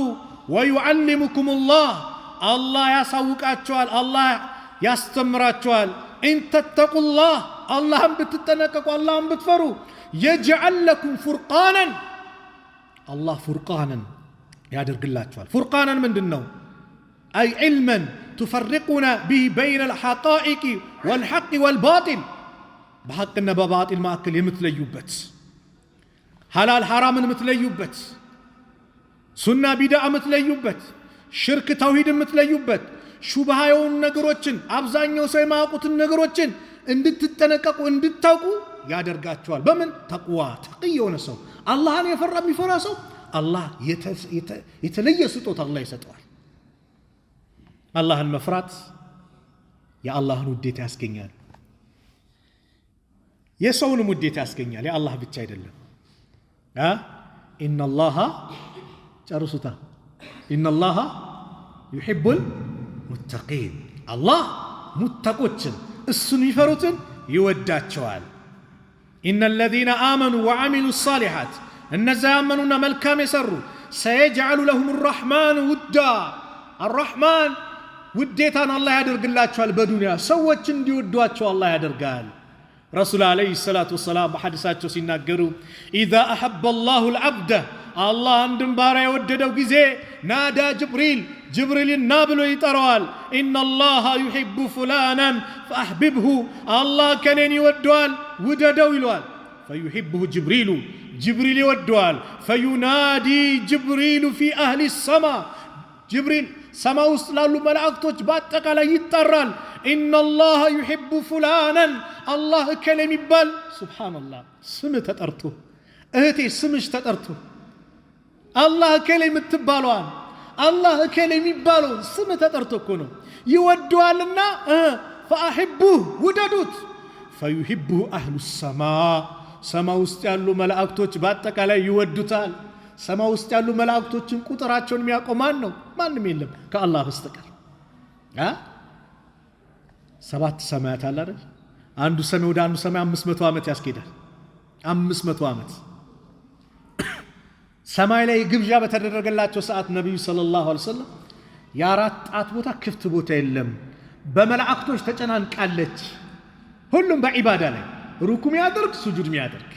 ወዩዓሊሙኩሙላህ አላህ ያሳውቃቸዋል፣ አላህ ያስተምራቸዋል። ኢንተተቁላህ አላህን ብትጠነቀቁ፣ አላህን ብትፈሩ የጅዐል ለኩም ፉርቃነን አላህ ፉርቃንን ያደርግላቸዋል። ፉርቃንን ምንድን ነው? አይ ዒልመን ትፈርቁነ ቢህ በይነ ልሐቃኢቅ ወልሐቅ ወልባጢል፣ በሐቅና በባጢል መካከል የምትለዩበት፣ ሐላል ሐራምን የምትለዩበት፣ ሱና ቢድዓ የምትለዩበት፣ ሽርክ ተውሂድ የምትለዩበት፣ ሹብሃ የሆኑ ነገሮችን አብዛኛው ሰው የማያውቁትን ነገሮችን እንድትጠነቀቁ እንድታውቁ ያደርጋቸዋል። በምን? ተቅዋ። ተቅይ የሆነ ሰው አላህን የፈራ የሚፈራ ሰው አላህ የተለየ ስጦታ አላህ ይሰጠዋል። አላህን መፍራት የአላህን ውዴታ ያስገኛል፣ የሰውንም ውዴታ ያስገኛል። የአላህ ብቻ አይደለም። ኢነላሃ ጨርሱታ፣ ኢነላሃ ዩሒቡል ሙተቂን፣ አላህ ሙተቆችን እሱን የሚፈሩትን ይወዳቸዋል። ኢነ ለዚነ አመኑ ወዐሚሉ ሳሊሓት፣ እነዛ ያመኑና መልካም የሰሩ ሰየጅዐሉ ለሁም ረሕማን ውዳ፣ አራሕማን ውዴታን አላህ ያደርግላቸዋል። በዱንያ ሰዎች እንዲወዷቸው አላህ ያደርጋል። ረሱል ዓለይሂ ሰላቱ ወሰላም በሐዲሳቸው ሲናገሩ ኢዛ አሐበ አላሁ ልዓብደ፣ አላህ አንድን ባሪያ የወደደው ጊዜ ናዳ ጅብሪል፣ ጅብሪልን ና ብሎ ይጠራዋል። ኢነላሃ ዩሒቡ ፉላናን ፈአሕቢብሁ፣ አላህ ከሌን ይወደዋል ውደደው ይለዋል። ፈዩሒብሁ ጅብሪሉ፣ ጅብሪል ይወደዋል። ፈዩናዲ ጅብሪሉ ፊ አህሊ ሰማ፣ ጅብሪል ሰማ ውስጥ ላሉ መላእክቶች በአጠቃላይ ይጠራል። ኢነላሃ ዩሒቡ ፉላናን፣ አላህ እከሌ የሚባል ሱብሓነላህ ስምህ ተጠርቶ፣ እህቴ ስምሽ ተጠርቶ አላህ እከሌ የምትባለዋን አላህ እከሌ የሚባለውን ስምህ ተጠርቶ እኮ ነው ይወደዋልና፣ ፈአሕቡህ ውደዱት። ፈዩሒቡሁ አህሉ ሰማ፣ ሰማ ውስጥ ያሉ መላእክቶች በአጠቃላይ ይወዱታል። ሰማ ውስጥ ያሉ መላእክቶችን ቁጥራቸውን የሚያውቀው ማን ነው? ማንም የለም ከአላህ በስተቀር። 7 ሰማያት አለ አይደል? አንዱ ሰማይ ወደ አንዱ ሰማይ 500 ዓመት ያስኬዳል። 500 ዓመት ሰማይ ላይ ግብዣ በተደረገላቸው ሰዓት ነቢዩ ሰለላሁ ዐለይሂ ወሰለም የአራት ጣት ቦታ ክፍት ቦታ የለም፣ በመላእክቶች ተጨናንቃለች። ሁሉም በዒባዳ ላይ ሩኩዕ የሚያደርግ ሱጁድ የሚያደርግ።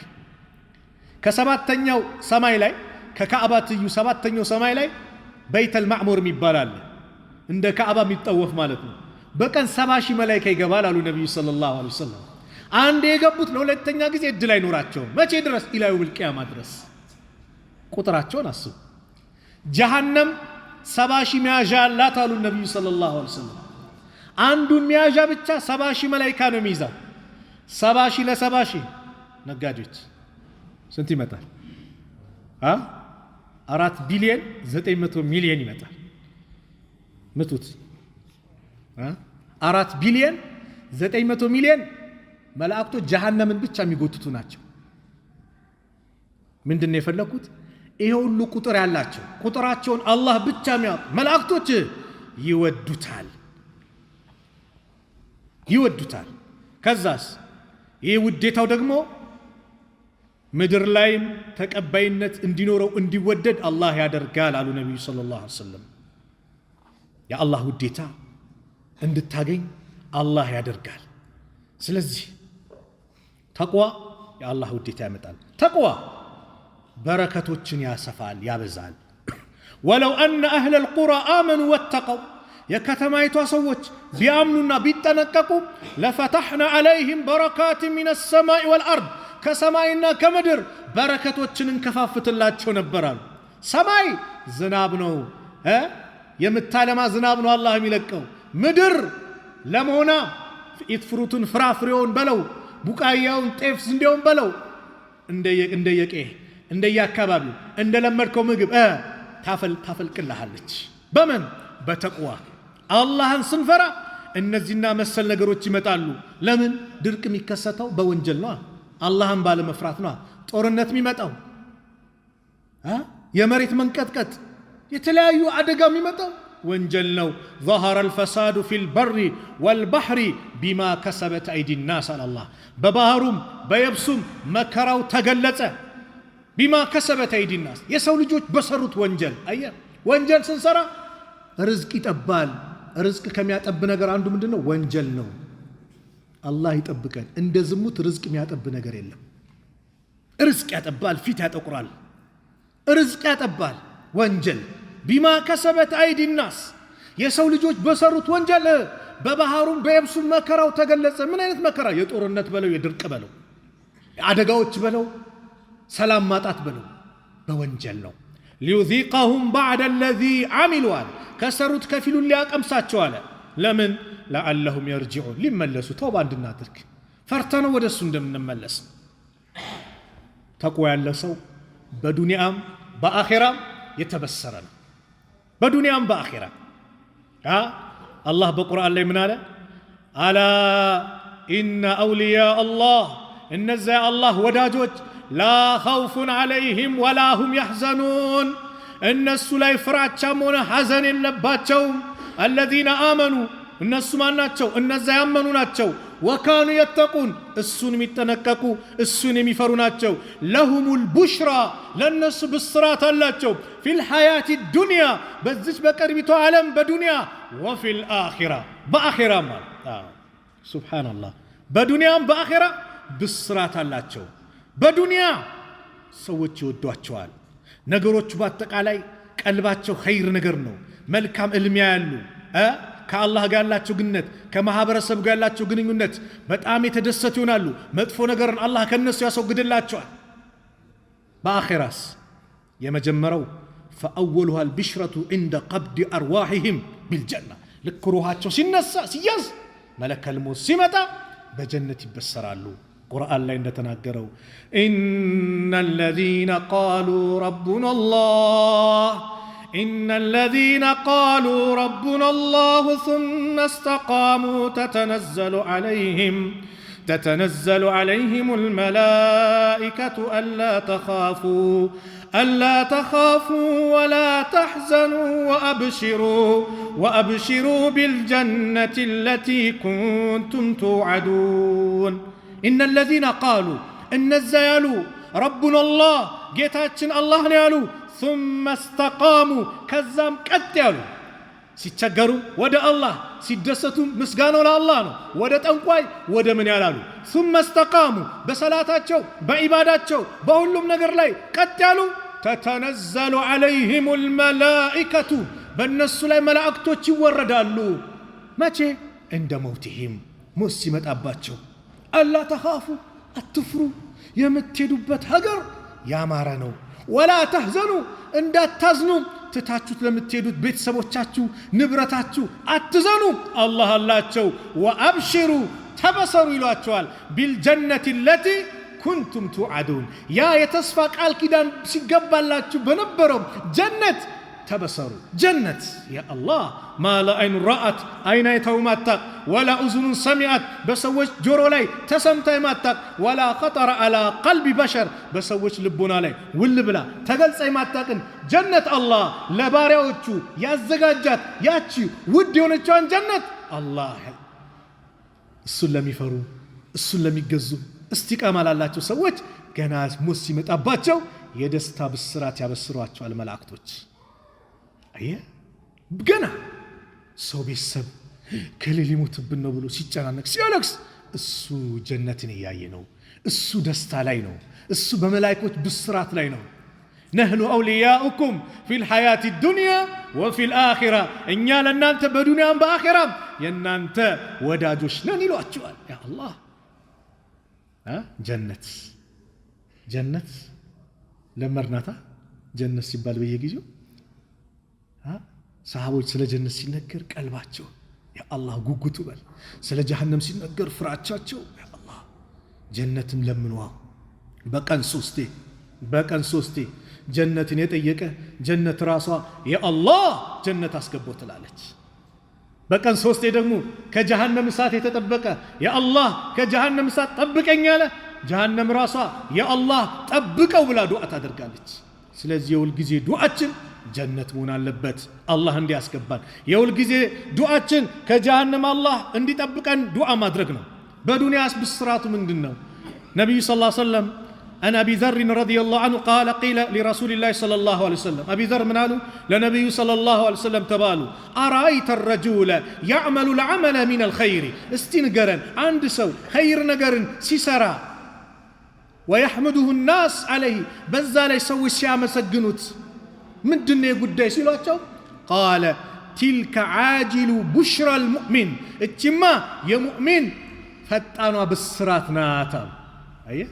ከሰባተኛው ሰማይ ላይ ከካዕባ ትይዩ 7ተኛው ሰማይ ላይ በይተል ማዕሙር የሚባል አለ፣ እንደ ካዕባ የሚጠወፍ ማለት ነው። በቀን 70,000 መላኢካ ይገባል አሉ ነቢዩ ሰለላሁ ዐለይሂ ወሰለም። አንድ የገቡት ለሁለተኛ ጊዜ እድል አይኖራቸውም። መቼ ድረስ? ኢላ የውመል ቂያማ ድረስ። ቁጥራቸውን አስቡ። ጀሃነም 70,000 መያዣ አላት አሉ ነቢዩ ሰለላሁ ዐለይሂ ወሰለም። አንዱን መያዣ ብቻ 70,000 መላኢካ ነው የሚይዛው። 70,000 ለ70,000 ነጋዴዎች ስንት ይመጣል? 4 ቢሊዮን 900 ሚሊዮን ይመጣል። ምቱት። 4 ቢሊዮን 900 ሚሊዮን መላእክቶች ጀሃነምን ብቻ የሚጎትቱ ናቸው። ምንድነው የፈለኩት? ይሄ ሁሉ ቁጥር ያላቸው ቁጥራቸውን አላህ ብቻ የሚያውቅ መላእክቶች ይወዱታል። ይወዱታል። ከዛስ ይህ ውዴታው ደግሞ ምድር ላይም ተቀባይነት እንዲኖረው እንዲወደድ አላህ ያደርጋል አሉ ነቢዩ ሰለላሁ ዐለይሂ ወሰለም። የአላህ ውዴታ እንድታገኝ አላህ ያደርጋል። ስለዚህ ተቅዋ የአላህ ውዴታ ያመጣል። ተቅዋ በረከቶችን ያሰፋል፣ ያበዛል። ወለው አነ አህለል ቁራ አመኑ ወተቀው የከተማይቷ ሰዎች ቢያምኑና ቢጠነቀቁ ለፈተሕና ዐለይሂም በረካት ሚነ ሰማይ ወልአርድ ከሰማይና ከምድር በረከቶችን እንከፋፍትላቸው ነበራሉ። ሰማይ ዝናብ ነው፣ የምታለማ ዝናብ ነው አላህ የሚለቀው። ምድር ለመሆና ኢትፍሩቱን ፍራፍሬውን በለው ቡቃያውን ጤፍ ስንዴውን በለው እንደየአካባቢው እንደለመድከው ምግብ ታፈልቅልሃለች። በምን? በተቅዋ አላህን ስንፈራ እነዚህና መሰል ነገሮች ይመጣሉ። ለምን? ድርቅ የሚከሰተው በወንጀል ነው፣ አላህን ባለመፍራት ነው። ጦርነት የሚመጣው የመሬት መንቀጥቀጥ የተለያዩ አደጋ የሚመጣው ወንጀል ነው። ظهر الفساد في البر والبحر بما كسبت ايدي الناس على الله በባህሩም በየብሱም መከራው ተገለጸ። بما كسبت ايدي الناس የሰው ልጆች በሰሩት ወንጀል። አየ ወንጀል ስንሰራ ርዝቅ ይጠባል። ርዝቅ ከሚያጠብ ነገር አንዱ ምንድነው? ወንጀል ነው። አላህ ይጠብቀን። እንደ ዝሙት ርዝቅ የሚያጠብ ነገር የለም። ርዝቅ ያጠባል፣ ፊት ያጠቁራል። ርዝቅ ያጠባል ወንጀል። ቢማ ከሰበት አይዲ ናስ የሰው ልጆች በሰሩት ወንጀል በባህሩም በየብሱም መከራው ተገለጸ። ምን አይነት መከራ? የጦርነት በለው፣ የድርቅ በለው፣ አደጋዎች በለው፣ ሰላም ማጣት በለው፣ በወንጀል ነው። ሊዩዚቀሁም ባዕደ አለዚ ዓሚሉ አለ ከሰሩት ከፊሉን ሊያቀምሳቸው አለ። ለምን? ለዓለሁም የርጅዑን ሊመለሱ ተውባ እንድናደርግ ፈርተነው ወደ እሱ እንደምንመለስ። ተቅዋ ያለ ሰው በዱንያም በአኼራም የተበሰረ ነው። በዱንያም በአኼራ አላህ በቁርአን ላይ ምን አለ? አላ ኢነ አውልያ አላህ እነዚያ አላህ ወዳጆች ላ ኸውፉን ዐለይሂም ወላ ሁም ያሕዘኑን እነሱ ላይ ፍራቻም ሆነ ሐዘን የለባቸውም። አለዚነ አመኑ እነሱ ማን ናቸው? እነዚያ ያመኑ ናቸው። ወካኑ የተቁን እሱን የሚጠነቀቁ እሱን የሚፈሩ ናቸው። ለሁሙል ቡሽራ ለነሱ ብስራት አላቸው። ፊል ሐያቲ ዱንያ በዚች በቅርቢቷ ዓለም በዱንያ ወፊል አኺራ በአኺራም ሱብሓነላህ በዱንያም በአኺራ ብስራት አላቸው። በዱንያ ሰዎች ይወዷቸዋል። ነገሮቹ በአጠቃላይ ቀልባቸው ኸይር ነገር ነው። መልካም እልሚያ ያሉ ከአላህ ጋር ያላቸው ግንኙነት ከማህበረሰብ ጋር ያላቸው ግንኙነት በጣም የተደሰቱ ይሆናሉ። መጥፎ ነገርን አላህ ከነሱ ያስወግድላቸዋል። በአኺራስ የመጀመሪያው ፈአወሉሃ አልብሽረቱ ዐንደ ቀብድ አርዋሂሂም ቢልጀና ልክ ሩሃቸው ሲነሳ ሲያዝ መለከል ሞት ሲመጣ በጀነት ይበሰራሉ። ቁርአን ላይ እንደተናገረው ኢነ الذين قالوا ربنا الله إن الذين قالوا ربنا الله ثم استقاموا تتنزل عليهم الملائكة ألا تخافوا ولا تحزنوا وأبشروا بالجنة التي كنتم توعدون إن الذين قالوا إن الزيالو ربنا الله جيتاتشن الله نيالو ثم استقاموا كزام كتيالو ሲቸገሩ ወደ አላህ ሲደሰቱ ምስጋናው ለአላህ ነው። ወደ ጠንቋይ ወደ ምን ያላሉ? ثم استقاموا በሰላታቸው በኢባዳቸው በሁሉም ነገር ላይ ቀጥ ያሉ تتنزل عليهم الملائكة በእነሱ ላይ መላእክቶች ይወረዳሉ። መቼ? እንደ መውትሂም ሞት ሲመጣባቸው አላ ተኻፉ አትፍሩ የምትሄዱበት ሀገር ያማረ ነው። ወላ ተህዘኑ እንዳታዝኑ ትታችሁት ለምትሄዱት ቤተሰቦቻችሁ ንብረታችሁ አትዘኑ አላህ አላቸው። ወአብሽሩ ተበሰሩ ይሏቸዋል። ቢልጀነቲ ለቲ ኩንቱም ቱዓዱን ያ የተስፋ ቃል ኪዳን ሲገባላችሁ በነበረው ጀነት ተበሰሩ። ጀነት ያ አላህ ማ ለዐይኑ ረአት አይን አይተው ማታቅ ወላ እዝኑ ሰሚዐት በሰዎች ጆሮ ላይ ተሰምታ የማታቅ ወላ ኸጠረ ዐላ ቀልቢ በሸር በሰዎች ልቦና ላይ ውል ብላ ተገልጻ የማታቅን ጀነት አላህ ለባሪያዎቹ ያዘጋጃት ያቺ ውድ የሆነችዋን ጀነት አላህ እሱን ለሚፈሩ እሱን ለሚገዙ እስቲቃማ ላላቸው ሰዎች ገና ሞት ሲመጣባቸው የደስታ ብስራት ያበስሯቸዋል መላእክቶች። አየ ገና ሰው ቤተሰብ ከሌሊ ሞትብን ነው ብሎ ሲጨናነቅ ሲያለቅስ እሱ ጀነትን ያየ ነው። እሱ ደስታ ላይ ነው። እሱ በመላእክቶች ብስራት ላይ ነው። ነህኑ አውሊያኡኩም ፊል ሐያቲ ዱንያ ወፊል አኺራ እኛ ለእናንተ በዱንያም በአኺራም የእናንተ ወዳጆች ነን ይሏቸዋል። ያ አላህ ጀነት ለመርናታ ጀነት ሲባል በየጊዜው ሰሃቦች ስለ ጀነት ሲነገር ቀልባቸው ያ አላህ ጉጉቱ በል፣ ስለ ጀሃነም ሲነገር ፍራቻቸው ያ አላህ። ጀነትን ለምንዋ በቀን ሶስቴ ጀነትን የጠየቀ ጀነት ራሷ የአላህ ጀነት አስገቦት ትላለች። በቀን ሶስቴ ደግሞ ከጀሃነም እሳት የተጠበቀ የአላህ ከጀሃነም እሳት ጠብቀኝ ያለ ጀሃነም ራሷ የአላህ ጠብቀው ብላ ዱዓ ታደርጋለች። ስለዚህ የሁል ጊዜ ዱዓችን ጀነት መሆን አለበት፣ አላህ እንዲያስገባን። የሁል ጊዜ ዱዓችን ከጀሃነም አላህ እንዲጠብቀን ዱዓ ማድረግ ነው። በዱንያስ ብስራቱ ምንድነው? ነብዩ ሰለላሁ ዐለይሂ ወሰለም عن أبي ذر رضي الله عنه قال قيل لرسول الله صلى الله عليه وسلم أبي ذر منالو لنبي صلى الله عليه وسلم تبالو أرأيت الرجل يعمل العمل من الخير استنقرن عند سو خير نقرن سيسرا ويحمده الناس عليه بزال يسوي الشام سجنوت من الدنيا قد يسيلواتشو قال تلك عاجل بشرى المؤمن اتما يا مؤمن فتانوا بالصراط ناتا أيه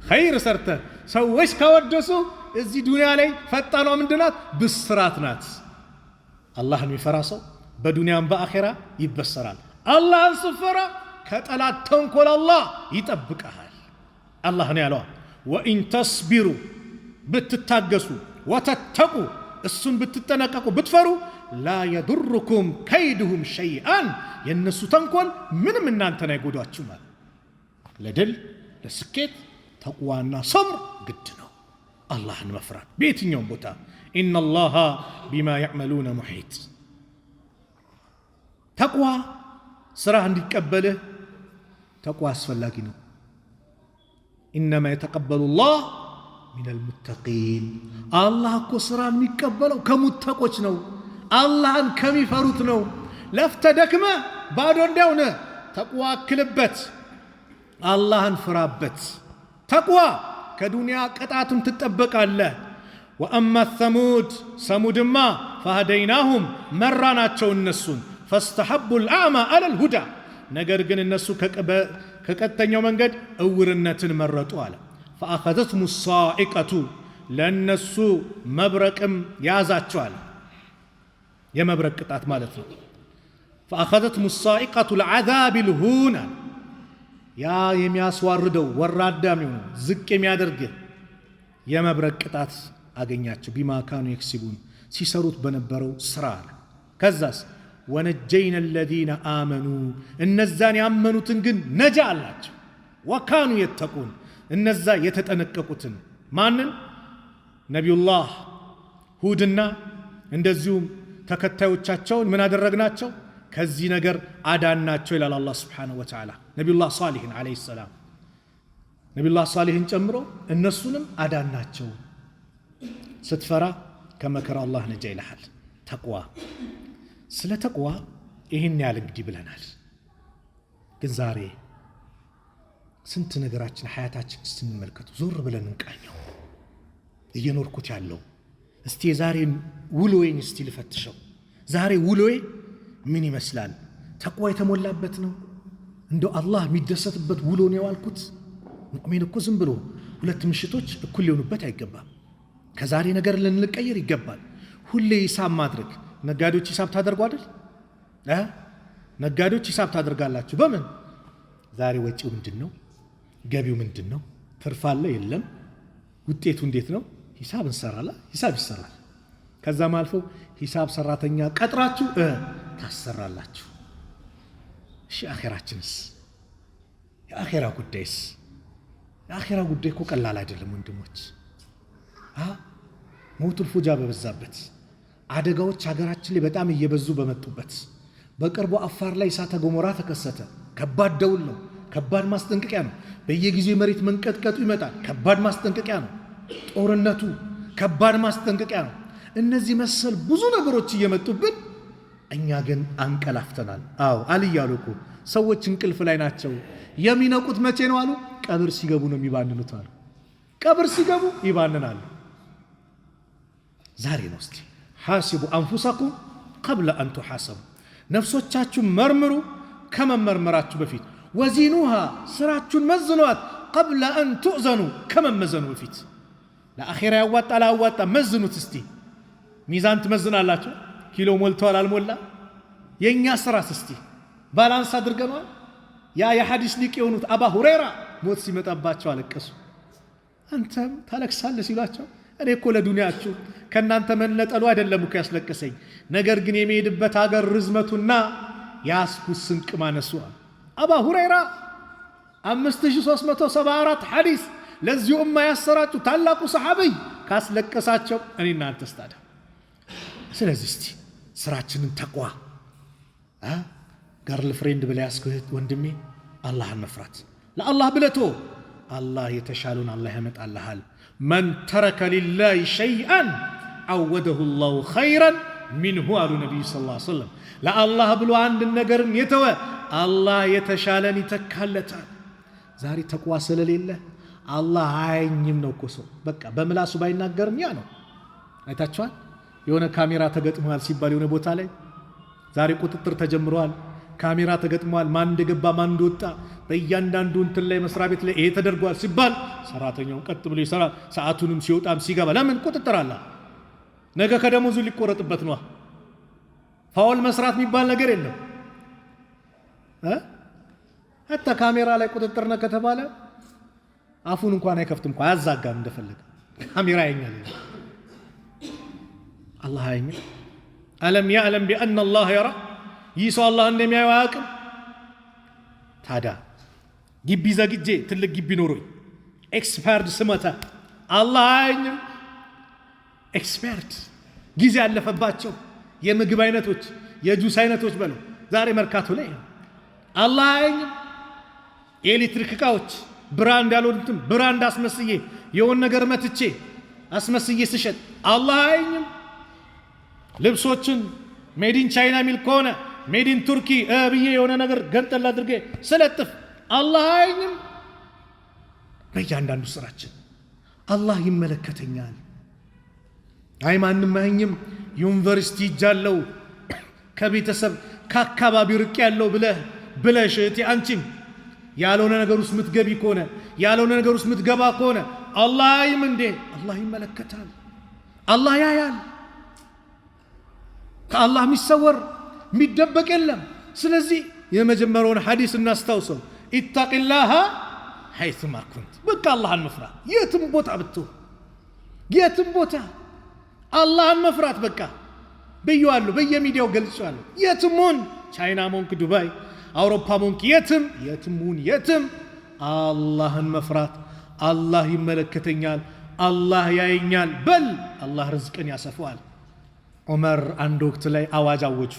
خير سرته سويش كودسو እዚህ ዱንያ ላይ ፈጣኗ ምንድናት? ብስራት ናት። አላህን የሚፈራሰው በዱንያም በአኺራ ይበሰራል። አላህን ስፈራ ከጠላት ተንኮል አላህ ይጠብቀሃል። አላህ ነው ያለው ወኢን ተስቢሩ ብትታገሱ ወተተቁ እሱን ብትጠነቀቁ ብትፈሩ ላ የዱርኩም ከይድሁም ሸይአን የነሱ ተንኮል ምንም እናንተን አይጎዳችሁም። ለድል ለስኬት ተቅዋና ሰብር ግድ ነው። አላህን መፍራት በየትኛውም ቦታ ኢነላሃ ቢማ ያዕመሉነ ሙሒጥ። ተቅዋ ስራህ እንዲቀበልህ ተቅዋ አስፈላጊ ነው። ኢነማ የተቀበሉ ላህ ሚነል ሙተቂን። አላህ እኮ ስራ የሚቀበለው ከሙተቆች ነው፣ አላህን ከሚፈሩት ነው። ለፍተህ ደክመህ ባዶ እንዳይሆነ ተቅዋ አክልበት፣ አላህን ፍራበት። ተቅዋ ከዱንያ ቅጣትም ትጠበቃለህ። ወአማ ሰሙድ ሰሙድማ ፈሀደይናሁም መራናቸው እነሱን ፈስተሐቡ ልአዕማ አለል ሁዳ ነገር ግን እነሱ ከቀጥተኛው መንገድ እውርነትን መረጡ አለ። ፈአኸዘትሁም ሳኢቀቱ ለእነሱ መብረቅም ያዛቸዋል። የመብረቅ ቅጣት ማለት ነው። ፈአኸዘትሁም ሳኢቀቱ ልዓዛብ ልሁና ያ የሚያስዋርደው ወራዳም ይሁን ዝቅ የሚያደርግ የመብረቅ ቅጣት አገኛቸው። ቢማ ካኑ የክሲቡን ሲሰሩት በነበረው ስራ። ከዛስ ወነጀይነ አለዚነ አመኑ እነዛን ያመኑትን ግን ነጃ አላቸው። ወካኑ የተቁን እነዛ የተጠነቀቁትን ማንን? ነቢዩላህ ሁድና እንደዚሁም ተከታዮቻቸውን ምን አደረግናቸው? ከዚህ ነገር አዳናቸው ይላል አላህ ሱብሓነሁ ወተዓላ። ነቢዩላህ ሷሊህን ዓለይሂ ሰላም ነቢዩላህ ሷሊህን ጨምሮ እነሱንም አዳናቸው። ስትፈራ ከመከራ አላህ ነጃ ይልሃል። ተቅዋ ስለ ተቅዋ ይህን ያህል እንግዲህ ብለናል። ግን ዛሬ ስንት ነገራችን ሐያታችን ስትንመልከቱ ዞር ብለን እንቃኘው። እየኖርኩት ያለው እስቲ የዛሬን ውሎዬን እስቲ ልፈትሸው። ዛሬ ውሎዬ ምን ይመስላል? ተቅዋ የተሞላበት ነው? እንደው አላህ የሚደሰትበት ውሎ ነው ያልኩት? ሙእሚን እኮ ዝም ብሎ ሁለት ምሽቶች እኩል ሊሆኑበት አይገባም። ከዛሬ ነገር ልንቀየር ይገባል። ሁሌ ሂሳብ ማድረግ። ነጋዴዎች ሂሳብ ታደርጉ አይደል? ነጋዴዎች ሂሳብ ታደርጋላችሁ። በምን? ዛሬ ወጪው ምንድነው? ገቢው ምንድነው? ትርፍ አለ የለም? ውጤቱ እንዴት ነው? ሂሳብ እንሰራለን። ሂሳብ ይሰራል። ከዛም አልፎ ሂሳብ ሰራተኛ ቀጥራችሁ ታሰራላችሁ። እሺ አኺራችንስ? የአኺራ ጉዳይስ? የአኺራ ጉዳይ እኮ ቀላል አይደለም ወንድሞች። ሞቱል ፉጃ በበዛበት፣ አደጋዎች ሀገራችን ላይ በጣም እየበዙ በመጡበት፣ በቅርቡ አፋር ላይ እሳተ ገሞራ ተከሰተ። ከባድ ደውል ነው፣ ከባድ ማስጠንቀቂያ ነው። በየጊዜው መሬት መንቀጥቀጡ ይመጣል፣ ከባድ ማስጠንቀቂያ ነው። ጦርነቱ ከባድ ማስጠንቀቂያ ነው። እነዚህ መሰል ብዙ ነገሮች እየመጡብን እኛ ግን አንቀላፍተናል። አዎ አልያሉ እኮ ሰዎች እንቅልፍ ላይ ናቸው። የሚነቁት መቼ ነው አሉ? ቀብር ሲገቡ ነው የሚባንኑት አሉ። ቀብር ሲገቡ ይባንናሉ። ዛሬ ነው እስቲ ሐሲቡ አንፉሰኩም ቀብለ አን ቱሐሰቡ፣ ነፍሶቻችሁን መርምሩ ከመመርመራችሁ በፊት። ወዚኑሃ ስራችሁን መዝኗት ቀብለ አን ቱእዘኑ ከመመዘኑ በፊት። ለአኺራ ያዋጣ ላያዋጣ መዝኑት እስቲ። ሚዛን ትመዝናላችሁ፣ ኪሎ ሞልቷል አልሞላ? የእኛ ስራስ እስቲ ባላንስ አድርገናል? ያ የሐዲስ ሊቅ የሆኑት አባ ሁረይራ ሞት ሲመጣባቸው አለቀሱ። አንተም ታለቅሳለህ ሲሏቸው እኔ እኮ ለዱንያችሁ ከእናንተ መነጠሉ አይደለም እኮ ያስለቀሰኝ፣ ነገር ግን የሚሄድበት ሀገር ርዝመቱና ያስኩት ስንቅ ማነሱ። አባ ሁረይራ 5374 ሐዲስ ለዚህ ኡማ ያሰራጩ ታላቁ ሰሐቢይ ካስለቀሳቸው እኔ እናንተስ ታዲያ? ስለዚህ እስቲ ስራችንን ተቅዋ ገርል ፍሬንድ ብለህ ያስኩት ወንድሜ አላህን መፍራት ለአላህ ብለቶ አላህ የተሻለውን አላህ ያመጣልሃል። መን ተረከ ሊላሂ ሸይአን አወደሁ ላሁ ኸይረን ሚንሁ አሉ ነቢዩ ሰለላሁ ዐለይሂ ወሰለም። ለአላህ ብሎ አንድ ነገርን የተወ አላህ የተሻለን ይተካለታል። ዛሬ ተቅዋ ስለሌለ አላህ አያኝም ነው እኮ ሰው በቃ በምላሱ ባይናገርም ያ ነው። አይታችኋል? የሆነ ካሜራ ተገጥሟል ሲባል የሆነ ቦታ ላይ ዛሬ ቁጥጥር ተጀምሯል። ካሜራ ተገጥሟል፣ ማን እንደገባ ማን እንደወጣ በእያንዳንዱ እንትን ላይ መስሪያ ቤት ላይ ይሄ ተደርጓል ሲባል ሰራተኛው ቀጥ ብሎ ይሰራል። ሰዓቱንም ሲወጣም ሲገባ ለምን ቁጥጥር አለ? ነገ ከደሞዙ ሊቆረጥበት ነው። ፋውል መስራት የሚባል ነገር የለም። ሀታ ካሜራ ላይ ቁጥጥር ነው ከተባለ አፉን እንኳን አይከፍትም እንኳን አያዛጋም እንደፈለገ። ካሜራ ያኛል። አላህ ያኛል። አለም ያዕለም ቢአነ አላህ የራ፣ ይህ ሰው አላህ እንደሚያየው አያውቅም? ታዲያ ግቢ ዘግጄ ትልቅ ግቢ ኖሮኝ ኤክስፐርት ስመታ አላህ አያየኝም? ኤክስፐርት ጊዜ ያለፈባቸው የምግብ አይነቶች የጁስ አይነቶች በለው ዛሬ መርካቶ ላይ አላህ አያየኝም? የኤሌክትሪክ እቃዎች ብራንድ ያልሆኑትም ብራንድ አስመስዬ የሆነ ነገር መትቼ አስመስዬ ስሸጥ አላህ አያየኝም? ልብሶችን ሜዲን ቻይና ሚል ከሆነ ሜዲን ቱርኪ ብዬ የሆነ ነገር ገንጠል አድርጌ ስለጥፍ አላህ አያየኝም? በእያንዳንዱ ስራችን አላህ ይመለከተኛል። አይ ማንም አያየኝም፣ ዩኒቨርሲቲ እጃለው ከቤተሰብ ከአካባቢ ርቅ ያለው ብለሽ እህቴ አንቺም ያልሆነ ነገር ውስጥ ምትገቢ ከሆነ ያልሆነ ነገር ውስጥ ምትገባ ከሆነ አላህ አያይም እንዴ? አላህ ይመለከታል። አላህ ያያል። ከአላህ የሚሰወር የሚደበቅ የለም። ስለዚህ የመጀመሪያውን ሐዲስ እናስታውሰው፣ ኢተቂላሃ ሐይሱማ ኩንት። በቃ አላህን መፍራት የትም ቦታ ብትሆን የትም ቦታ አላህን መፍራት በቃ ብየዋለሁ፣ በየሚዲያው ገልጫለሁ። የትም ሁን፣ ቻይና ሞንክ፣ ዱባይ፣ አውሮፓ ሞንክ፣ የትም ሁን የትም አላህን መፍራት። አላህ ይመለከተኛል፣ አላህ ያየኛል በል አላህ ርዝቅን ያሰፋዋል። ዑመር አንድ ወቅት ላይ አዋጅ አወጁ።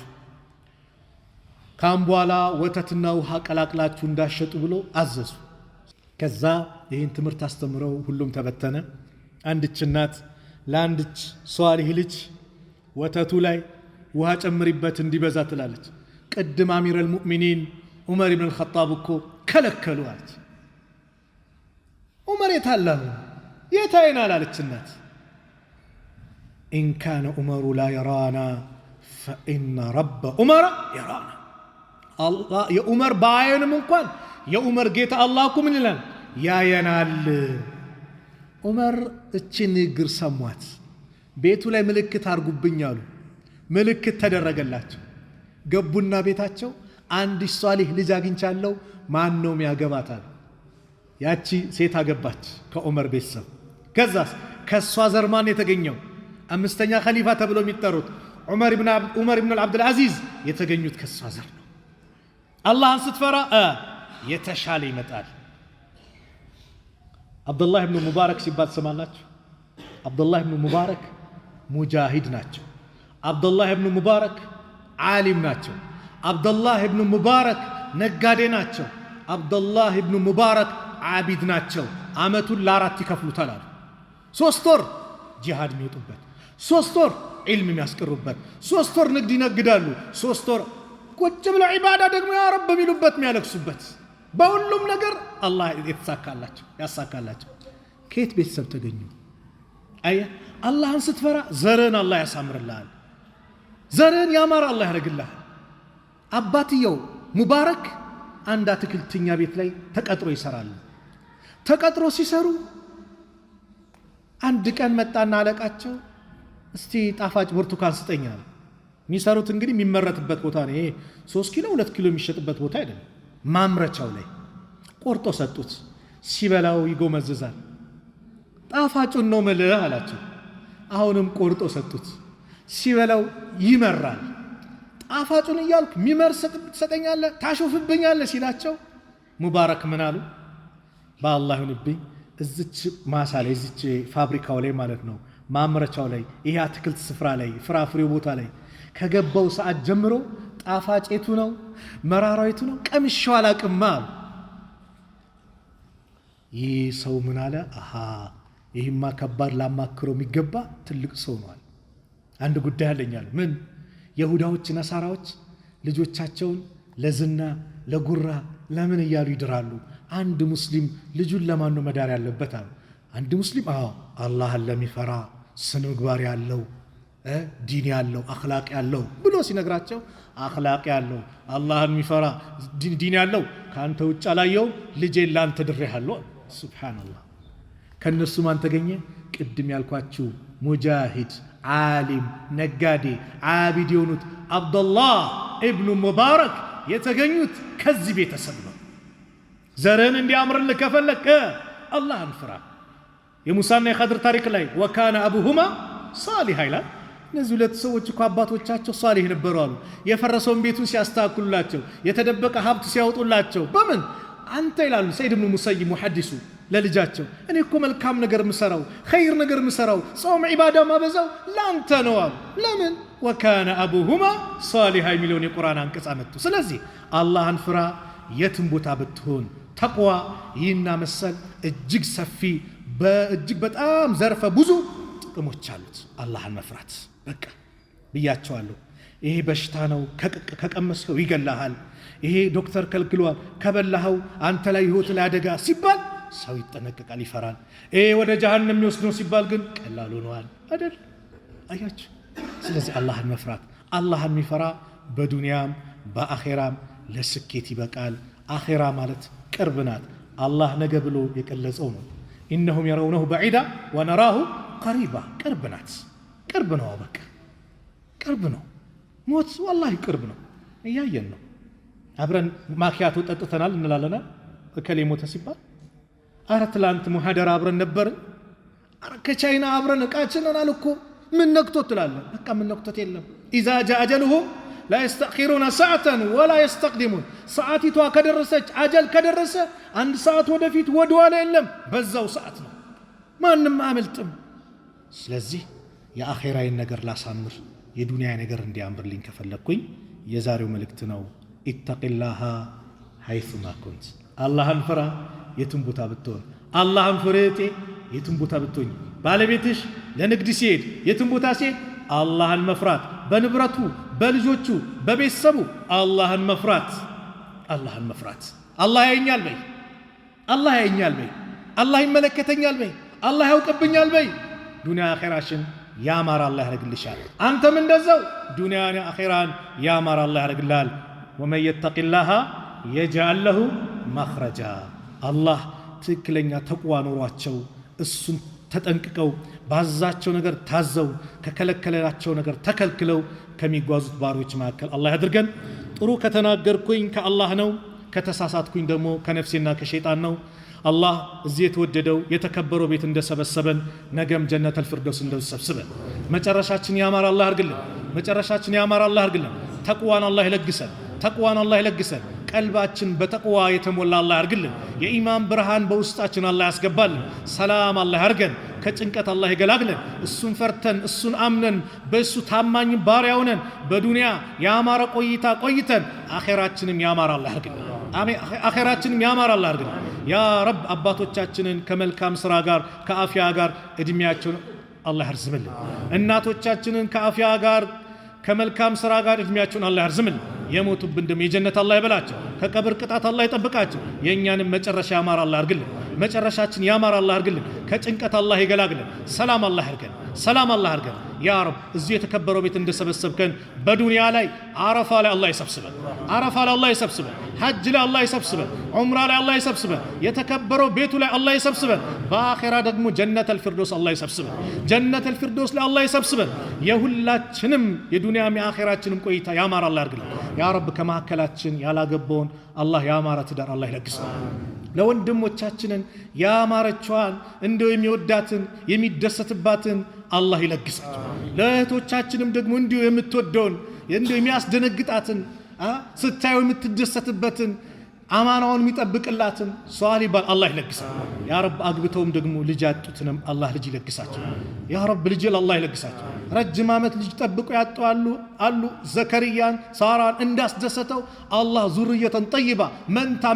ካም በኋላ ወተትና ውሃ ቀላቅላችሁ እንዳሸጡ ብሎ አዘዙ። ከዛ ይህን ትምህርት አስተምረው ሁሉም ተበተነ። አንድች እናት ለአንድች ሷሊህ ልጅ ወተቱ ላይ ውሃ ጨምሪበት እንዲበዛ ትላለች። ቅድም አሚረል ሙእሚኒን ዑመር ኢብኑል ኸጣብ እኮ ከለከሉ አለች። ዑመር የታላሉ የታይናል አለች እናት። ኢን ካነ ዑመሩ ላ የራና ፈኢነ ረበ ዑመር የራና። የዑመር ባያየንም እንኳን የዑመር ጌታ አላህ እኮ ምን ይላል? ያየናል። ዑመር እቺ ንግግር ሰሟት። ቤቱ ላይ ምልክት አርጉብኝ አሉ። ምልክት ተደረገላቸው። ገቡና ቤታቸው አንድ ሷሊህ ልጅ አግኝቻለሁ፣ ማን ነው የሚያገባታል? ያቺ ሴት አገባች ከዑመር ቤተሰብ። ከዛስ ከሷ ዘር ማን የተገኘው? አምስተኛ ኸሊፋ ተብለው የሚጠሩት ዑመር ኢብኑ አብዱልዓዚዝ የተገኙት ከሷ ዘር ነው። አላህን ስትፈራ የተሻለ ይመጣል። አብዱላህ ኢብኑ ሙባረክ ሲባል ትሰማላችሁ? አብዱላህ ኢብኑ ሙባረክ ሙጃሂድ ናቸው። አብዱላህ ኢብኑ ሙባረክ ዓሊም ናቸው። አብዱላህ ኢብኑ ሙባረክ ነጋዴ ናቸው። አብዱላህ ኢብኑ ሙባረክ ዓቢድ ናቸው። ዓመቱን ለአራት ይከፍሉታል አሉ። 3 ወር ጂሃድ የሚወጡበት፣ 3 ወር ዒልም የሚያስቀሩበት፣ 3 ወር ንግድ ይነግዳሉ፣ 3 ወር ቁጭ ብለው ዒባዳ ደግሞ ያ ረብ የሚሉበት የሚያለቅሱበት፣ በሁሉም ነገር አላህ ያሳካላቸው። ከየት ቤተሰብ ተገኙ? አየህ፣ አላህን ስትፈራ ዘርህን አላህ ያሳምርልሃል። ዘርህን ያማረ አላህ ያደርግልሃል። አባትየው ሙባረክ አንድ አትክልተኛ ቤት ላይ ተቀጥሮ ይሰራሉ። ተቀጥሮ ሲሰሩ አንድ ቀን መጣና አለቃቸው እስቲ ጣፋጭ ብርቱካን ስጠኝ አለ። የሚሰሩት እንግዲህ የሚመረትበት ቦታ ነው። ይሄ 3 ኪሎ 2 ኪሎ የሚሸጥበት ቦታ አይደለም፣ ማምረቻው ላይ ቆርጦ ሰጡት። ሲበላው ይጎመዝዛል። ጣፋጩን ነው ምልህ አላቸው። አሁንም ቆርጦ ሰጡት። ሲበላው ይመራል። ጣፋጩን እያልኩ የሚመር ትሰጠኛለህ፣ ታሾፍብኛለህ ሲላቸው ሙባረክ ምን አሉ? በአላህ ይሁንብኝ፣ እዚች ማሳ ላይ እዚች ፋብሪካው ላይ ማለት ነው ማምረቻው ላይ ይሄ አትክልት ስፍራ ላይ ፍራፍሬው ቦታ ላይ ከገባው ሰዓት ጀምሮ ጣፋጭቱ ነው መራራዊቱ ነው ቀምሼው አላቅም አሉ። ይህ ሰው ምን አለ? አሃ ይህማ ከባድ ላማክረው የሚገባ ትልቅ ሰው ነው። አንድ ጉዳይ አለኛል። ምን? የሁዳዎች ነሳራዎች ልጆቻቸውን ለዝና ለጉራ ለምን እያሉ ይድራሉ። አንድ ሙስሊም ልጁን ለማን ነው መዳር ያለበት አሉ። አንድ ሙስሊም አላህን ለሚፈራ ስነ ምግባር ያለው ዲን ያለው አኽላቅ ያለው ብሎ ሲነግራቸው አኽላቅ ያለው አላህን የሚፈራ ዲን ያለው ካንተ ውጭ አላየው ልጄን ላንተ ድሬሃለሁ። ሱብሃንአላህ። ከነሱ ማን ተገኘ? ቅድም ያልኳችሁ ሙጃሂድ ዓሊም ነጋዴ ዓቢድ የሆኑት አብዱላህ ኢብኑ ሙባረክ የተገኙት ከዚህ ቤተሰብ ነው። ዘርህን እንዲያምርልህ ከፈለክ አላህን ፍራ። የሙሳና የኸድር ታሪክ ላይ ወካነ አቡሁማ ሳሊሃ ይላል። እነዚህ 2 ሰዎች እኮ አባቶቻቸው ሳሊህ ነበሩ አሉ። የፈረሰውን ቤቱን ሲያስተካክሉላቸው፣ የተደበቀ ሀብት ሲያወጡላቸው በምን አንተ ይላሉ ሰይድ ብኑ ሙሰይብ ሙሐዲሱ ለልጃቸው እኔ እኮ መልካም ነገር ምሰራው ኸይር ነገር ምሰራው ጾም ዒባዳ ማበዛው ላንተ ነው አሉ። ለምን? ወካነ አቡሁማ ሳሊሃ የሚለውን የቁርአን አንቀጽ አመጡ። ስለዚህ አላህን ፍራ። የትም ቦታ ብትሆን ተቅዋ ይህና መሰል እጅግ ሰፊ በእጅግ በጣም ዘርፈ ብዙ ጥቅሞች አሉት። አላህን መፍራት በቃ ብያቸዋለሁ። ይሄ በሽታ ነው ከቀመስከው ይገላሃል፣ ይሄ ዶክተር ከልክሏል ከበላኸው አንተ ላይ ህይወት ላይ አደጋ ሲባል ሰው ይጠነቀቃል፣ ይፈራል። ይሄ ወደ ጀሃነም የሚወስድ ነው ሲባል ግን ቀላል ሆኗል አይደል? አያችሁ። ስለዚህ አላህን መፍራት፣ አላህን የሚፈራ በዱንያም በአኼራም ለስኬት ይበቃል። አኼራ ማለት ቅርብ ናት። አላህ ነገ ብሎ የቀለጸው ነው። ኢነሁም የረውነሁ በዒዳ ወነራሁ ቀሪባ። ቅርብ ናት፣ ቅርብ ነው። በቃ ቅርብ ነው። ሞት ወላሂ ቅርብ ነው። እያየን ነው። አብረን ማኪያቶ ጠጥተናል እንላለና እከሌ ሞተ ሲባል አረ ትላንት ሙሐደራ አብረን ነበርን፣ አረ ከቻይና አብረን እቃችንን አልኮ ምን ነክቶት ትላለህ። በቃ ምን ነክቶት የለም። ኢዛ ጃ አጀሉሁም ላ የስተእኺሩነ ሰዓተን ወላ የስተቅዲሙን። ሰዓቲቷ ከደረሰች አጀል ከደረሰ 1 ሰዓት ወደፊት ወደኋላ የለም፣ በዛው ሰዓት ነው። ማንም አያመልጥም። ስለዚህ የአኼራዬን ነገር ላሳምር፣ የዱንያ ነገር እንዲያምርልኝ ከፈለግኩኝ የዛሬው መልእክት ነው። ኢተቂላሃ ሐይሱማ ኩንት። አላህን ፍራ የትም ቦታ ብትሆን። አላህን ፍሬቴ የትም ቦታ ብትሆኝ። ባለቤትሽ ለንግድ ሲሄድ የትም ቦታ ሲሄድ አላህን መፍራት፣ በንብረቱ በልጆቹ በቤተሰቡ አላህን መፍራት። አላህን መፍራት። አላህ ያየኛል በይ፣ አላህ ያየኛል በይ፣ አላህ ይመለከተኛል በይ፣ አላህ ያውቅብኛል በይ። ዱንያ አኼራሽን ያማረ አላህ ያደርግልሻል። አንተም እንደዛው ዱንያን አኼራን ያማረ አላህ ያደርግልሃል። ወመን የተቂላሃ የጅዐል ለሁ መኽረጃ። አላህ ትክክለኛ ተቅዋ ኖሯቸው እሱን ተጠንቅቀው ባዛቸው ነገር ታዘው ከከለከላቸው ነገር ተከልክለው ከሚጓዙት ባሮች መካከል አላህ ያድርገን። ጥሩ ከተናገርኩኝ ከአላህ ነው፣ ከተሳሳትኩኝ ደግሞ ከነፍሴና ከሸይጣን ነው። አላህ እዚህ የተወደደው የተከበረው ቤት እንደሰበሰበን ነገም ጀነተል ፊርደውስ እንደሰብስበን። መጨረሻችን ያማረ አላህ ያርግልን። መጨረሻችን ያማረ አላህ ያርግልን። ተቅዋን አላህ ይለግሰን። ተቅዋን አላህ ይለግሰን። ቀልባችን በተቅዋ የተሞላ አላህ ያርግልን። የኢማን ብርሃን በውስጣችን አላህ ያስገባልን። ሰላም አላህ ያርገን። ከጭንቀት አላህ ይገላግለን እሱን ፈርተን እሱን አምነን በሱ ታማኝ ባሪያ ሆነን በዱንያ ያማረ ቆይታ ቆይተን አኺራችንም ያማረ አላህ ያርግልን አኺራችንም ያማረ አላህ ያርግልን ያ ረብ አባቶቻችንን ከመልካም ስራ ጋር ከአፊያ ጋር እድሜያቸውን አላህ ያርዝምልን እናቶቻችንን ከአፊያ ጋር ከመልካም ስራ ጋር እድሜያቸውን አላህ ያርዝምልን የሞቱብን ደም የጀነት አላህ ይበላቸው ከቀብር ቅጣት አላህ ይጠብቃቸው የኛንም መጨረሻ ያማረ አላህ ያርግልን መጨረሻችን ያማረ አላህ ያርግልን ከጭንቀት አላህ ይገላግልን ሰላም አላህ ያርገን ሰላም አላህ ያርገን ያ ረብ እዚህ የተከበረው ቤት እንደሰበሰብከን በዱንያ ላይ አረፋ ላይ አላህ ይሰብስበን አረፋ ላይ አላህ ይሰብስበን ሐጅ ላይ አላህ ይሰብስበን ዑምራ ላይ አላህ ይሰብስበን የተከበረው ቤቱ ላይ አላህ ይሰብስበን በአኺራ ደግሞ ጀነተል ፊርዶስ አላህ ይሰብስበን ጀነተል ፊርዶስ ላይ አላህ ይሰብስበን የሁላችንም የዱንያም የአኺራችንም ቆይታ ያማረ አላህ ያርግልን ያ ረብ ከማከላችን ያላገባውን አላህ ያማረ ትዳር አላህ ይለግስልን ለወንድሞቻችንን ያማረቿን እንደው የሚወዳትን የሚደሰትባትን አላህ ይለግሳቸው ለእህቶቻችንም ደግሞ እንዲሁ የምትወደውን እንዲሁ የሚያስደነግጣትን ስታዩ የምትደሰትበትን አማናውን የሚጠብቅላትን ሷሊህ ባል አላህ ይለግሳቸው ያ ረብ አግብተውም ደግሞ ልጅ ያጡትንም አላህ ልጅ ይለግሳቸው ያ ረብ ልጅ አላህ ይለግሳቸው ረጅም ዓመት ልጅ ጠብቆ ያጡ አሉ ዘከርያን ሳራን እንዳስደሰተው አላህ ዙርየተን ጠይባ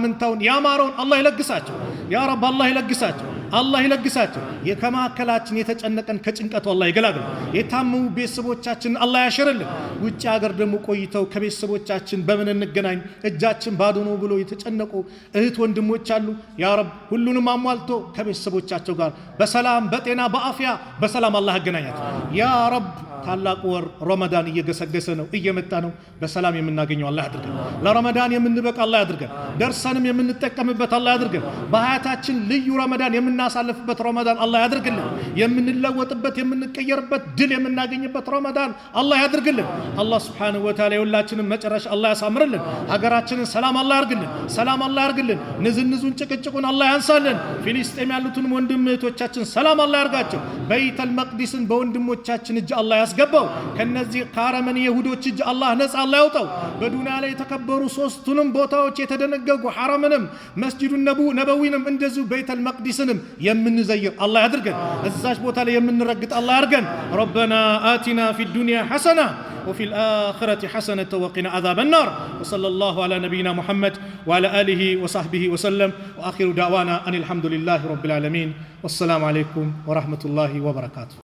መንታውን ያማረውን አላህ ይለግሳቸው ያ ረብ አላህ ይለግሳቸው አላህ ይለግሳቸው የከማከላችን የተጨነቀን ከጭንቀቱ አላህ ይገላግል የታመሙ ቤተሰቦቻችን አላህ ያሽርልን ውጭ ሀገር ደግሞ ቆይተው ከቤተሰቦቻችን በምን እንገናኝ እጃችን ባዶ ነው ብሎ የተጨነቁ እህት ወንድሞች አሉ ያ ረብ ሁሉንም አሟልቶ ከቤተሰቦቻቸው ጋር በሰላም በጤና በአፊያ በሰላም አላህ ያገናኛቸው ያ ረብ ታላቁ ወር ረመዳን እየገሰገሰ ነው እየመጣ ነው በሰላም የምናገኘው አላህ ያድርገን ለረመዳን የምንበቃ አላህ ያድርገን ደርሰንም የምንጠቀምበት አላህ ያድርገን በሐያታችን ልዩ ረመዳን የምናሳልፍበት ረመዳን አላህ ያድርግልን የምንለወጥበት የምንቀየርበት ድል የምናገኝበት ረመዳን አላህ ያድርግልን አላህ Subhanahu Wa Ta'ala የሁላችንም መጨረሻ አላህ ያሳምርልን ሀገራችንን ሰላም አላህ ያርግልን ሰላም አላህ ያርግልን ንዝንዙን ጭቅጭቁን አላህ ያንሳልን ፊሊስጤም ያሉትን ወንድም እህቶቻችን ሰላም አላህ ያርጋቸው በይተል መቅዲስን በወንድሞቻችን እጅ አላህ ያስገባው ከነዚህ ካረመን ይሁዶች እጅ አላህ ነፃ አላህ ያውጣው በዱንያ ላይ የተከበሩ ሶስቱንም ቦታዎች የተደነገጉ ሐረምንም መስጂዱን ነበዊንም እንደዚሁ በይተል መቅዲስንም የምንዘይር አላህ ያድርገን እዛች ቦታ ላይ የምንረግጥ አላህ ያርገን ربنا آتنا في الدنيا حسنة وفي الآخرة حسنة وقنا عذاب النار وصلى الله على نبينا محمد وعلى آله وصحبه وسلم وآخر دعوانا أن الحمد لله رب العالمين والسلام عليكم ورحمة الله وبركاته